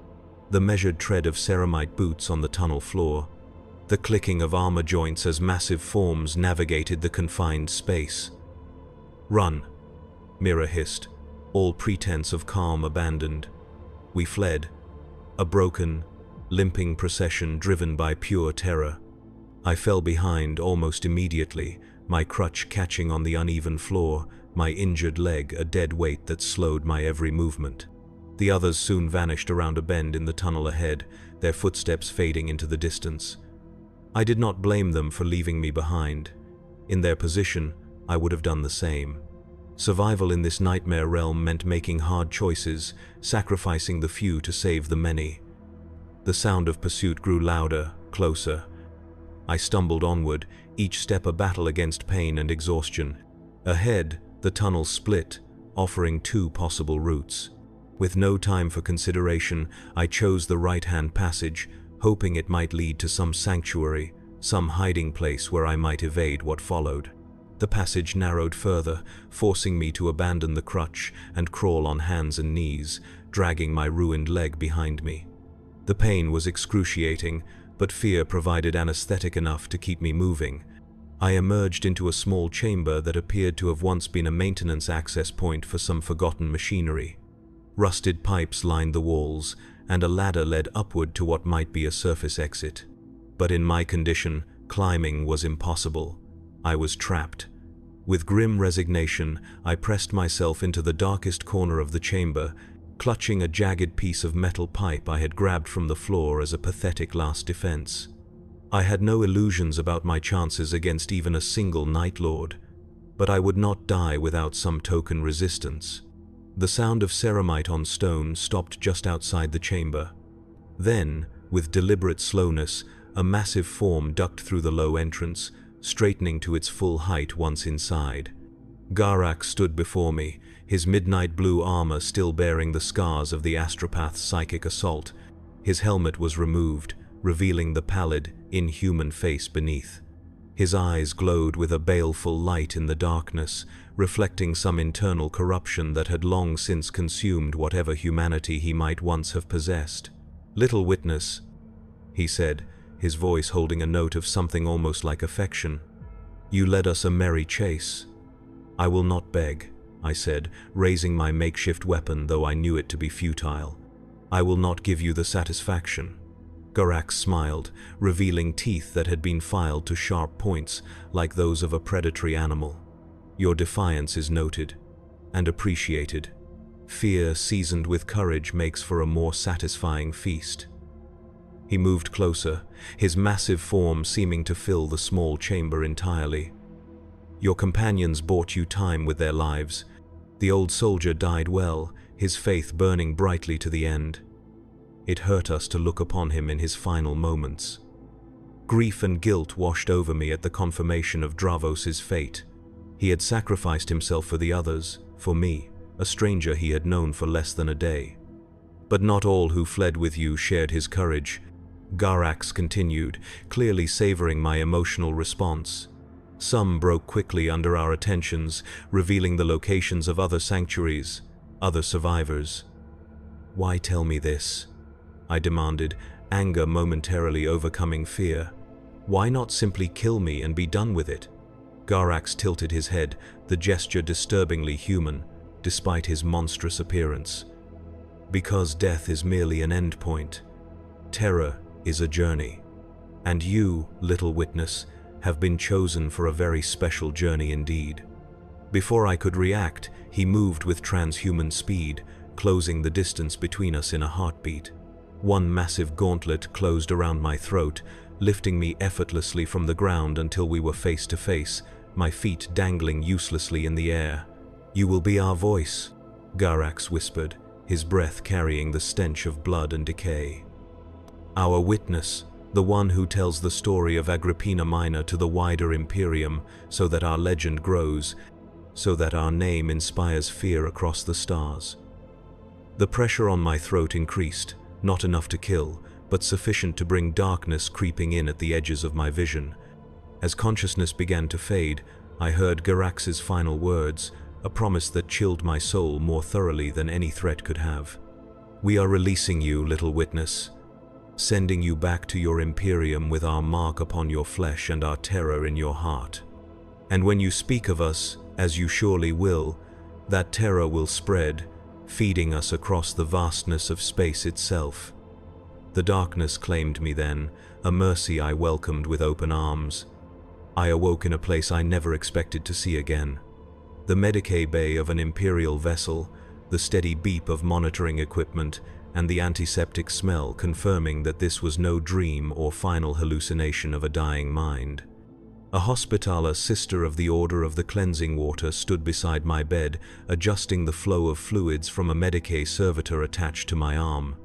The measured tread of ceramite boots on the tunnel floor. The clicking of armor joints as massive forms navigated the confined space. "Run," Mira hissed, all pretense of calm abandoned. We fled, a broken, limping procession driven by pure terror. I fell behind almost immediately, my crutch catching on the uneven floor, my injured leg a dead weight that slowed my every movement. The others soon vanished around a bend in the tunnel ahead, their footsteps fading into the distance. I did not blame them for leaving me behind. In their position, I would have done the same. Survival in this nightmare realm meant making hard choices, sacrificing the few to save the many. The sound of pursuit grew louder, closer. I stumbled onward, each step a battle against pain and exhaustion. Ahead, the tunnel split, offering 2 possible routes. With no time for consideration, I chose the right-hand passage, hoping it might lead to some sanctuary, some hiding place where I might evade what followed. The passage narrowed further, forcing me to abandon the crutch and crawl on hands and knees, dragging my ruined leg behind me. The pain was excruciating, but fear provided anesthetic enough to keep me moving. I emerged into a small chamber that appeared to have once been a maintenance access point for some forgotten machinery. Rusted pipes lined the walls, and a ladder led upward to what might be a surface exit. But in my condition, climbing was impossible. I was trapped. With grim resignation, I pressed myself into the darkest corner of the chamber, clutching a jagged piece of metal pipe I had grabbed from the floor as a pathetic last defense. I had no illusions about my chances against even a single Night Lord, but I would not die without some token resistance. The sound of ceramite on stone stopped just outside the chamber. Then, with deliberate slowness, a massive form ducked through the low entrance, straightening to its full height once inside. Garak stood before me, his midnight blue armor still bearing the scars of the astropath's psychic assault. His helmet was removed, revealing the pallid, inhuman face beneath. His eyes glowed with a baleful light in the darkness, reflecting some internal corruption that had long since consumed whatever humanity he might once have possessed. "Little witness," he said, his voice holding a note of something almost like affection. "You led us a merry chase." "I will not beg," I said, raising my makeshift weapon, though I knew it to be futile. "I will not give you the satisfaction." Garak smiled, revealing teeth that had been filed to sharp points, like those of a predatory animal. "Your defiance is noted and appreciated. Fear seasoned with courage makes for a more satisfying feast." He moved closer, his massive form seeming to fill the small chamber entirely. "Your companions bought you time with their lives. The old soldier died well, his faith burning brightly to the end. It hurt us to look upon him in his final moments." Grief and guilt washed over me at the confirmation of Dravos's fate. He had sacrificed himself for the others, for me, a stranger he had known for less than a day. "But not all who fled with you shared his courage," Garax continued, clearly savoring my emotional response. Some broke quickly under our attentions, revealing the locations of other sanctuaries, other survivors. "Why tell me this?" I demanded, anger momentarily overcoming fear. "Why not simply kill me and be done with it?" Garax tilted his head, the gesture disturbingly human, despite his monstrous appearance. "Because death is merely an endpoint. Terror is a journey. And you, little witness, have been chosen for a very special journey indeed." Before I could react, he moved with transhuman speed, closing the distance between us in a heartbeat. One massive gauntlet closed around my throat, lifting me effortlessly from the ground until we were face to face, my feet dangling uselessly in the air. "You will be our voice," Garax whispered, his breath carrying the stench of blood and decay. "Our witness, the one who tells the story of Agrippina Minor to the wider Imperium, so that our legend grows, so that our name inspires fear across the stars." The pressure on my throat increased, not enough to kill, but sufficient to bring darkness creeping in at the edges of my vision. As consciousness began to fade, I heard Garax's final words, a promise that chilled my soul more thoroughly than any threat could have. "We are releasing you, little witness, sending you back to your Imperium with our mark upon your flesh and our terror in your heart. And when you speak of us, as you surely will, that terror will spread, feeding us across the vastness of space itself." The darkness claimed me then, a mercy I welcomed with open arms. I awoke in a place I never expected to see again. The Medicae bay of an Imperial vessel, the steady beep of monitoring equipment, and the antiseptic smell confirming that this was no dream or final hallucination of a dying mind. A Hospitaller sister of the Order of the Cleansing Water stood beside my bed, adjusting the flow of fluids from a Medicae servitor attached to my arm.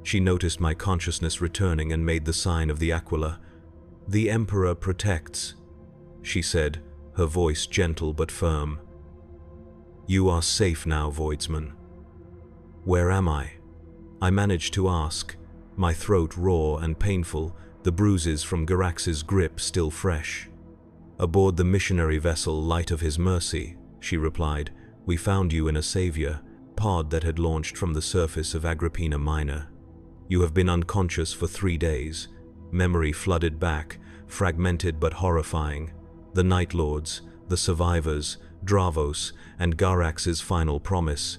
She noticed my consciousness returning and made the sign of the Aquila. "The Emperor protects," she said, her voice gentle but firm. "You are safe now, Voidsman." "Where am I?" I managed to ask, my throat raw and painful, the bruises from Garax's grip still fresh. "Aboard the missionary vessel Light of His Mercy," she replied. "We found you in a savior pod that had launched from the surface of Agrippina Minor. You have been unconscious for 3 days. Memory flooded back, fragmented but horrifying. The Night Lords, the survivors, Dravos, and Garax's final promise."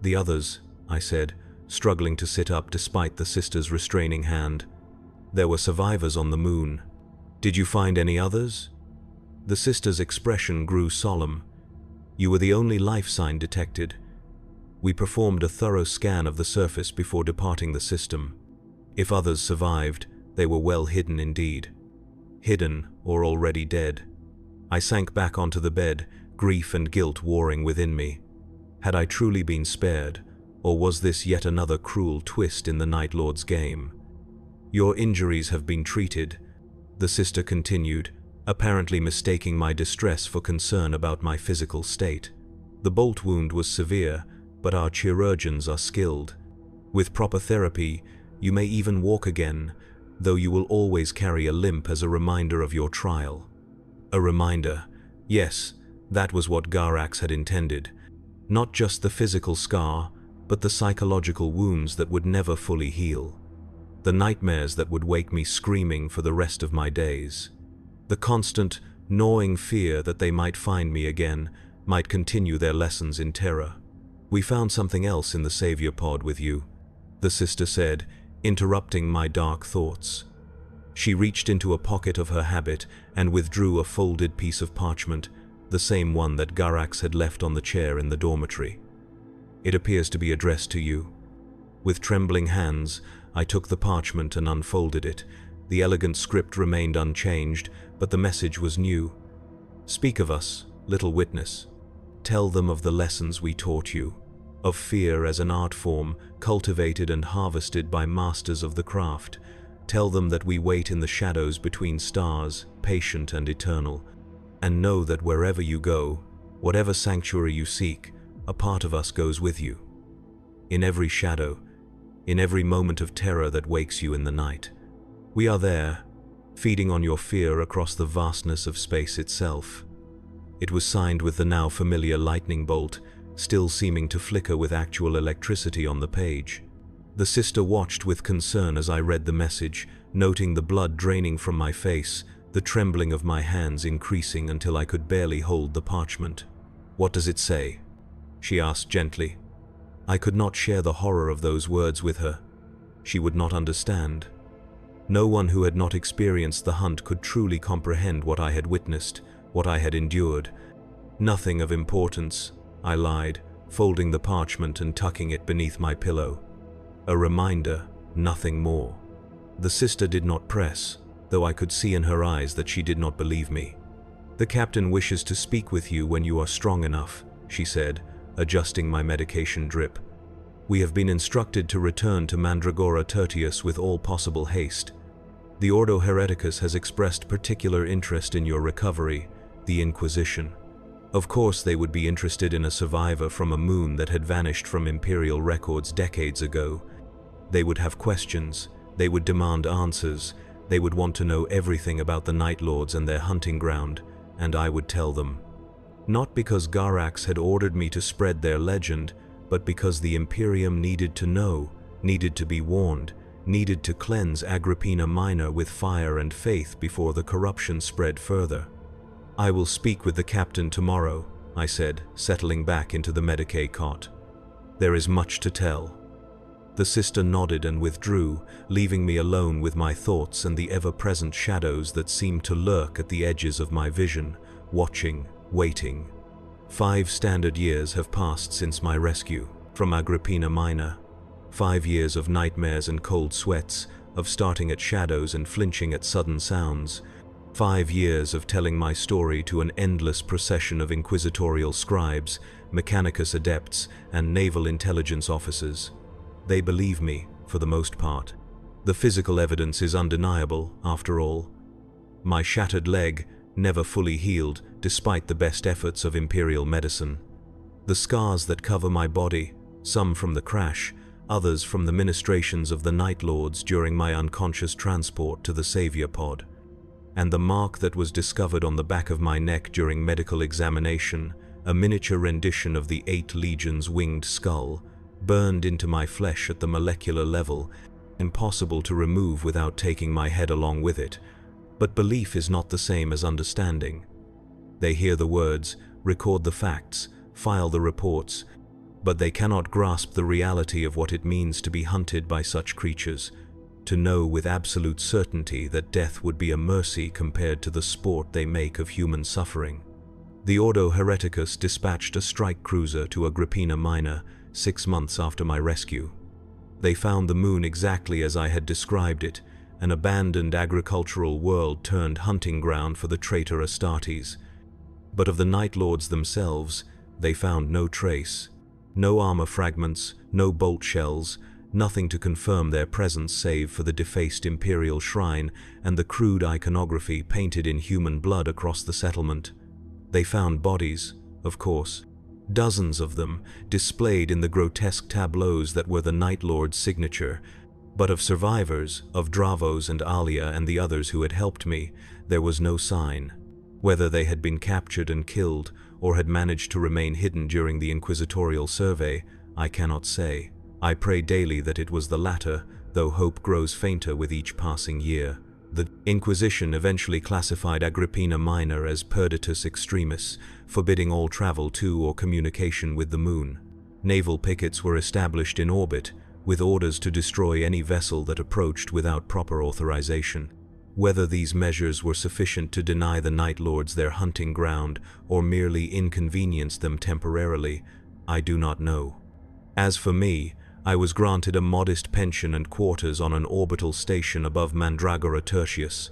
"The others," I said, struggling to sit up despite the sister's restraining hand. "There were survivors on the moon. Did you find any others?" The sister's expression grew solemn. "You were the only life sign detected. We performed a thorough scan of the surface before departing the system. If others survived, they were well hidden indeed. Hidden or already dead." I sank back onto the bed, grief and guilt warring within me. Had I truly been spared, or was this yet another cruel twist in the Night Lord's game? "Your injuries have been treated," the sister continued, apparently mistaking my distress for concern about my physical state. "The bolt wound was severe, but our chirurgeons are skilled. With proper therapy, you may even walk again, though you will always carry a limp as a reminder of your trial." A reminder. Yes, that was what Garax had intended. Not just the physical scar, but the psychological wounds that would never fully heal. The nightmares that would wake me screaming for the rest of my days. The constant, gnawing fear that they might find me again, might continue their lessons in terror. "We found something else in the Savior pod with you," the sister said, interrupting my dark thoughts. She reached into a pocket of her habit and withdrew a folded piece of parchment, the same one that Garax had left on the chair in the dormitory. "It appears to be addressed to you." With trembling hands, I took the parchment and unfolded it. The elegant script remained unchanged, but the message was new. "Speak of us, little witness. Tell them of the lessons we taught you, of fear as an art form cultivated and harvested by masters of the craft. Tell them that we wait in the shadows between stars, patient and eternal, and know that wherever you go, whatever sanctuary you seek, a part of us goes with you. In every shadow, in every moment of terror that wakes you in the night. We are there, feeding on your fear across the vastness of space itself. It was signed with the now familiar lightning bolt, still seeming to flicker with actual electricity on the page. The sister watched with concern as I read the message, noting the blood draining from my face, the trembling of my hands increasing until I could barely hold the parchment. "What does it say?" she asked gently. I could not share the horror of those words with her. She would not understand. No one who had not experienced the hunt could truly comprehend what I had witnessed, what I had endured. "Nothing of importance," I lied, folding the parchment and tucking it beneath my pillow. A reminder, nothing more. The sister did not press, though I could see in her eyes that she did not believe me. "The captain wishes to speak with you when you are strong enough," she said, adjusting my medication drip. "We have been instructed to return to Mandragora Tertius with all possible haste. The Ordo Hereticus has expressed particular interest in your recovery, the Inquisition. Of course they would be interested in a survivor from a moon that had vanished from Imperial records decades ago. They would have questions, they would demand answers, they would want to know everything about the Night Lords and their hunting ground, and I would tell them. Not because Garax had ordered me to spread their legend, but because the Imperium needed to know, needed to be warned, needed to cleanse Agrippina Minor with fire and faith before the corruption spread further. "I will speak with the captain tomorrow," I said, settling back into the Medicae cot. "There is much to tell." The sister nodded and withdrew, leaving me alone with my thoughts and the ever-present shadows that seemed to lurk at the edges of my vision, watching, waiting. 5 standard years have passed since my rescue from Agrippina Minor. 5 years of nightmares and cold sweats, of starting at shadows and flinching at sudden sounds. 5 years of telling my story to an endless procession of inquisitorial scribes, mechanicus adepts, and naval intelligence officers. They believe me, for the most part. The physical evidence is undeniable, after all. My shattered leg, never fully healed, despite the best efforts of Imperial medicine. The scars that cover my body, some from the crash, others from the ministrations of the Night Lords during my unconscious transport to the Savior Pod. And the mark that was discovered on the back of my neck during medical examination, a miniature rendition of the 8 Legions' winged skull, burned into my flesh at the molecular level, impossible to remove without taking my head along with it. But belief is not the same as understanding. They hear the words, record the facts, file the reports, but they cannot grasp the reality of what it means to be hunted by such creatures, to know with absolute certainty that death would be a mercy compared to the sport they make of human suffering. The Ordo Hereticus dispatched a strike cruiser to Agrippina Minor 6 months after my rescue. They found the moon exactly as I had described it, an abandoned agricultural world turned hunting ground for the traitor Astartes. But of the Night Lords themselves, they found no trace. No armor fragments, no bolt shells, nothing to confirm their presence save for the defaced Imperial shrine and the crude iconography painted in human blood across the settlement. They found bodies, of course. Dozens of them, displayed in the grotesque tableaus that were the Night Lord's signature. But of survivors, of Dravos and Alia and the others who had helped me, there was no sign. Whether they had been captured and killed, or had managed to remain hidden during the inquisitorial survey, I cannot say. I pray daily that it was the latter, though hope grows fainter with each passing year. The Inquisition eventually classified Agrippina Minor as perditus extremis, forbidding all travel to or communication with the moon. Naval pickets were established in orbit, with orders to destroy any vessel that approached without proper authorization. Whether these measures were sufficient to deny the Night Lords their hunting ground or merely inconvenience them temporarily, I do not know. As for me, I was granted a modest pension and quarters on an orbital station above Mandragora Tertius.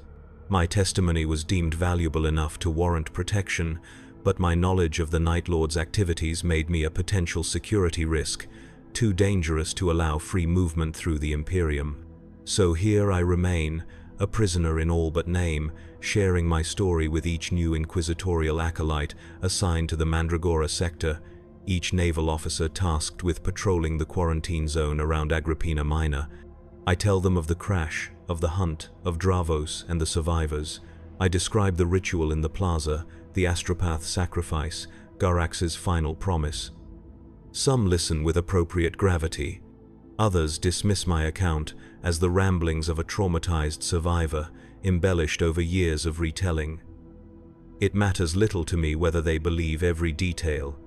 My testimony was deemed valuable enough to warrant protection, but my knowledge of the Night Lord's activities made me a potential security risk, too dangerous to allow free movement through the Imperium. So here I remain, a prisoner in all but name, sharing my story with each new inquisitorial acolyte assigned to the Mandragora sector, each naval officer tasked with patrolling the quarantine zone around Agrippina Minor. I tell them of the crash, of the hunt, of Dravos and the survivors. I describe the ritual in the plaza, the astropath's sacrifice, Garax's final promise. Some listen with appropriate gravity. Others dismiss my account as the ramblings of a traumatized survivor, embellished over years of retelling. It matters little to me whether they believe every detail.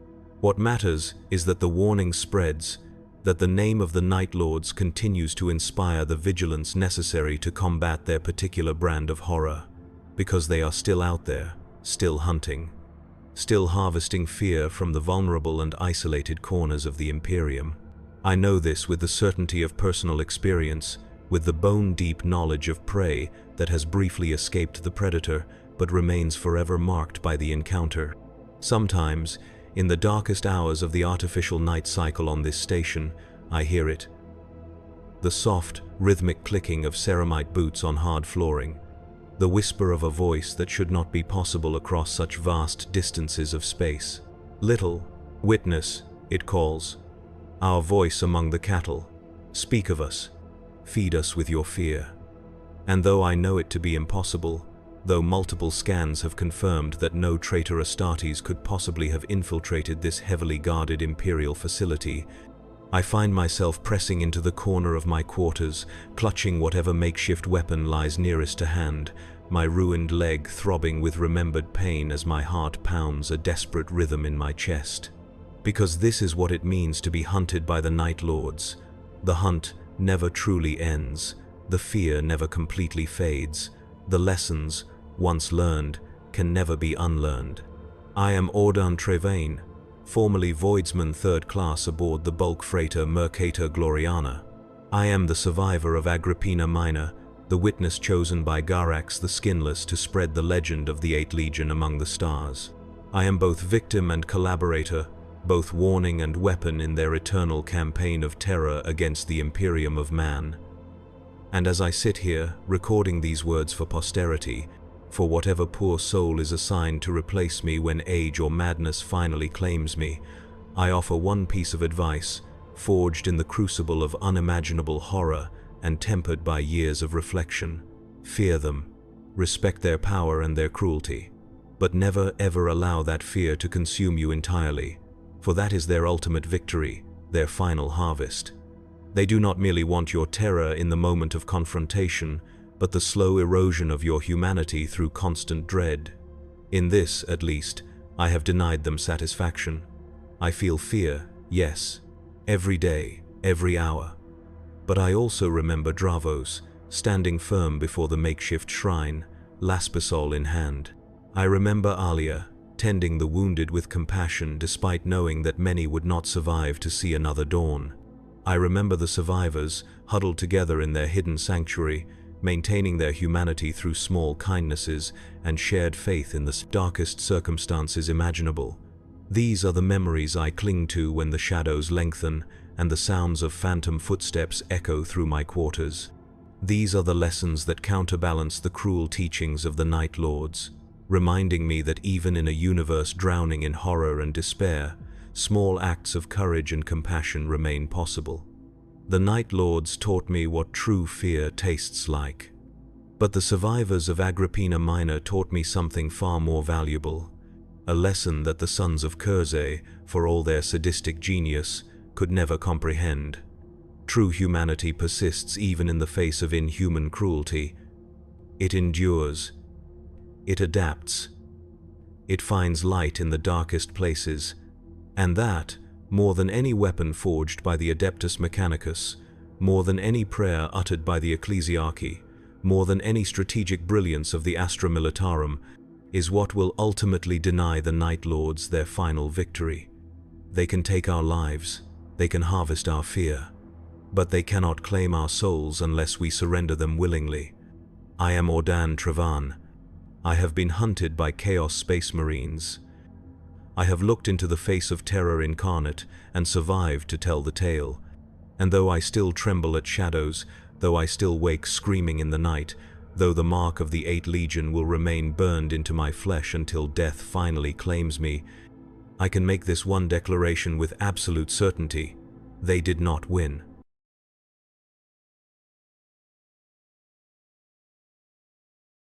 What matters is that the warning spreads, that the name of the Night Lords continues to inspire the vigilance necessary to combat their particular brand of horror, because they are still out there, still hunting, still harvesting fear from the vulnerable and isolated corners of the Imperium. I know this with the certainty of personal experience, with the bone-deep knowledge of prey that has briefly escaped the predator but remains forever marked by the encounter. Sometimes, in the darkest hours of the artificial night cycle on this station, I hear it. The soft, rhythmic clicking of ceramite boots on hard flooring, the whisper of a voice that should not be possible across such vast distances of space. Little, witness, it calls. Our voice among the cattle. Speak of us. Feed us with your fear. And though I know it to be impossible, though multiple scans have confirmed that no traitor Astartes could possibly have infiltrated this heavily guarded Imperial facility, I find myself pressing into the corner of my quarters, clutching whatever makeshift weapon lies nearest to hand, my ruined leg throbbing with remembered pain as my heart pounds a desperate rhythm in my chest. Because this is what it means to be hunted by the Night Lords. The hunt never truly ends, the fear never completely fades, the lessons, once learned, can never be unlearned. I am Ordan Trevain, formerly Voidsman 3rd Class aboard the bulk freighter Mercator Gloriana. I am the survivor of Agrippina Minor, the witness chosen by Garax the Skinless to spread the legend of the 8th Legion among the stars. I am both victim and collaborator, both warning and weapon in their eternal campaign of terror against the Imperium of Man. And as I sit here, recording these words for posterity, for whatever poor soul is assigned to replace me when age or madness finally claims me, I offer one piece of advice, forged in the crucible of unimaginable horror and tempered by years of reflection. Fear them, respect their power and their cruelty, but never ever allow that fear to consume you entirely, for that is their ultimate victory, their final harvest. They do not merely want your terror in the moment of confrontation, but the slow erosion of your humanity through constant dread. In this, at least, I have denied them satisfaction. I feel fear, yes, every day, every hour. But I also remember Dravos, standing firm before the makeshift shrine, Laspisol in hand. I remember Alia, tending the wounded with compassion despite knowing that many would not survive to see another dawn. I remember the survivors, huddled together in their hidden sanctuary, maintaining their humanity through small kindnesses and shared faith in the darkest circumstances imaginable. These are the memories I cling to when the shadows lengthen and the sounds of phantom footsteps echo through my quarters. These are the lessons that counterbalance the cruel teachings of the Night Lords, reminding me that even in a universe drowning in horror and despair, small acts of courage and compassion remain possible. The Night Lords taught me what true fear tastes like. But the survivors of Agrippina Minor taught me something far more valuable, a lesson that the sons of Curzay, for all their sadistic genius, could never comprehend. True humanity persists even in the face of inhuman cruelty. It endures. It adapts. It finds light in the darkest places, and that, more than any weapon forged by the Adeptus Mechanicus, more than any prayer uttered by the Ecclesiarchy, more than any strategic brilliance of the Astra Militarum, is what will ultimately deny the Night Lords their final victory. They can take our lives, they can harvest our fear, but they cannot claim our souls unless we surrender them willingly. I am Ordan Trevan. I have been hunted by Chaos Space Marines. I have looked into the face of terror incarnate and survived to tell the tale. And though I still tremble at shadows, though I still wake screaming in the night, though the mark of the 8th Legion will remain burned into my flesh until death finally claims me, I can make this one declaration with absolute certainty: they did not win.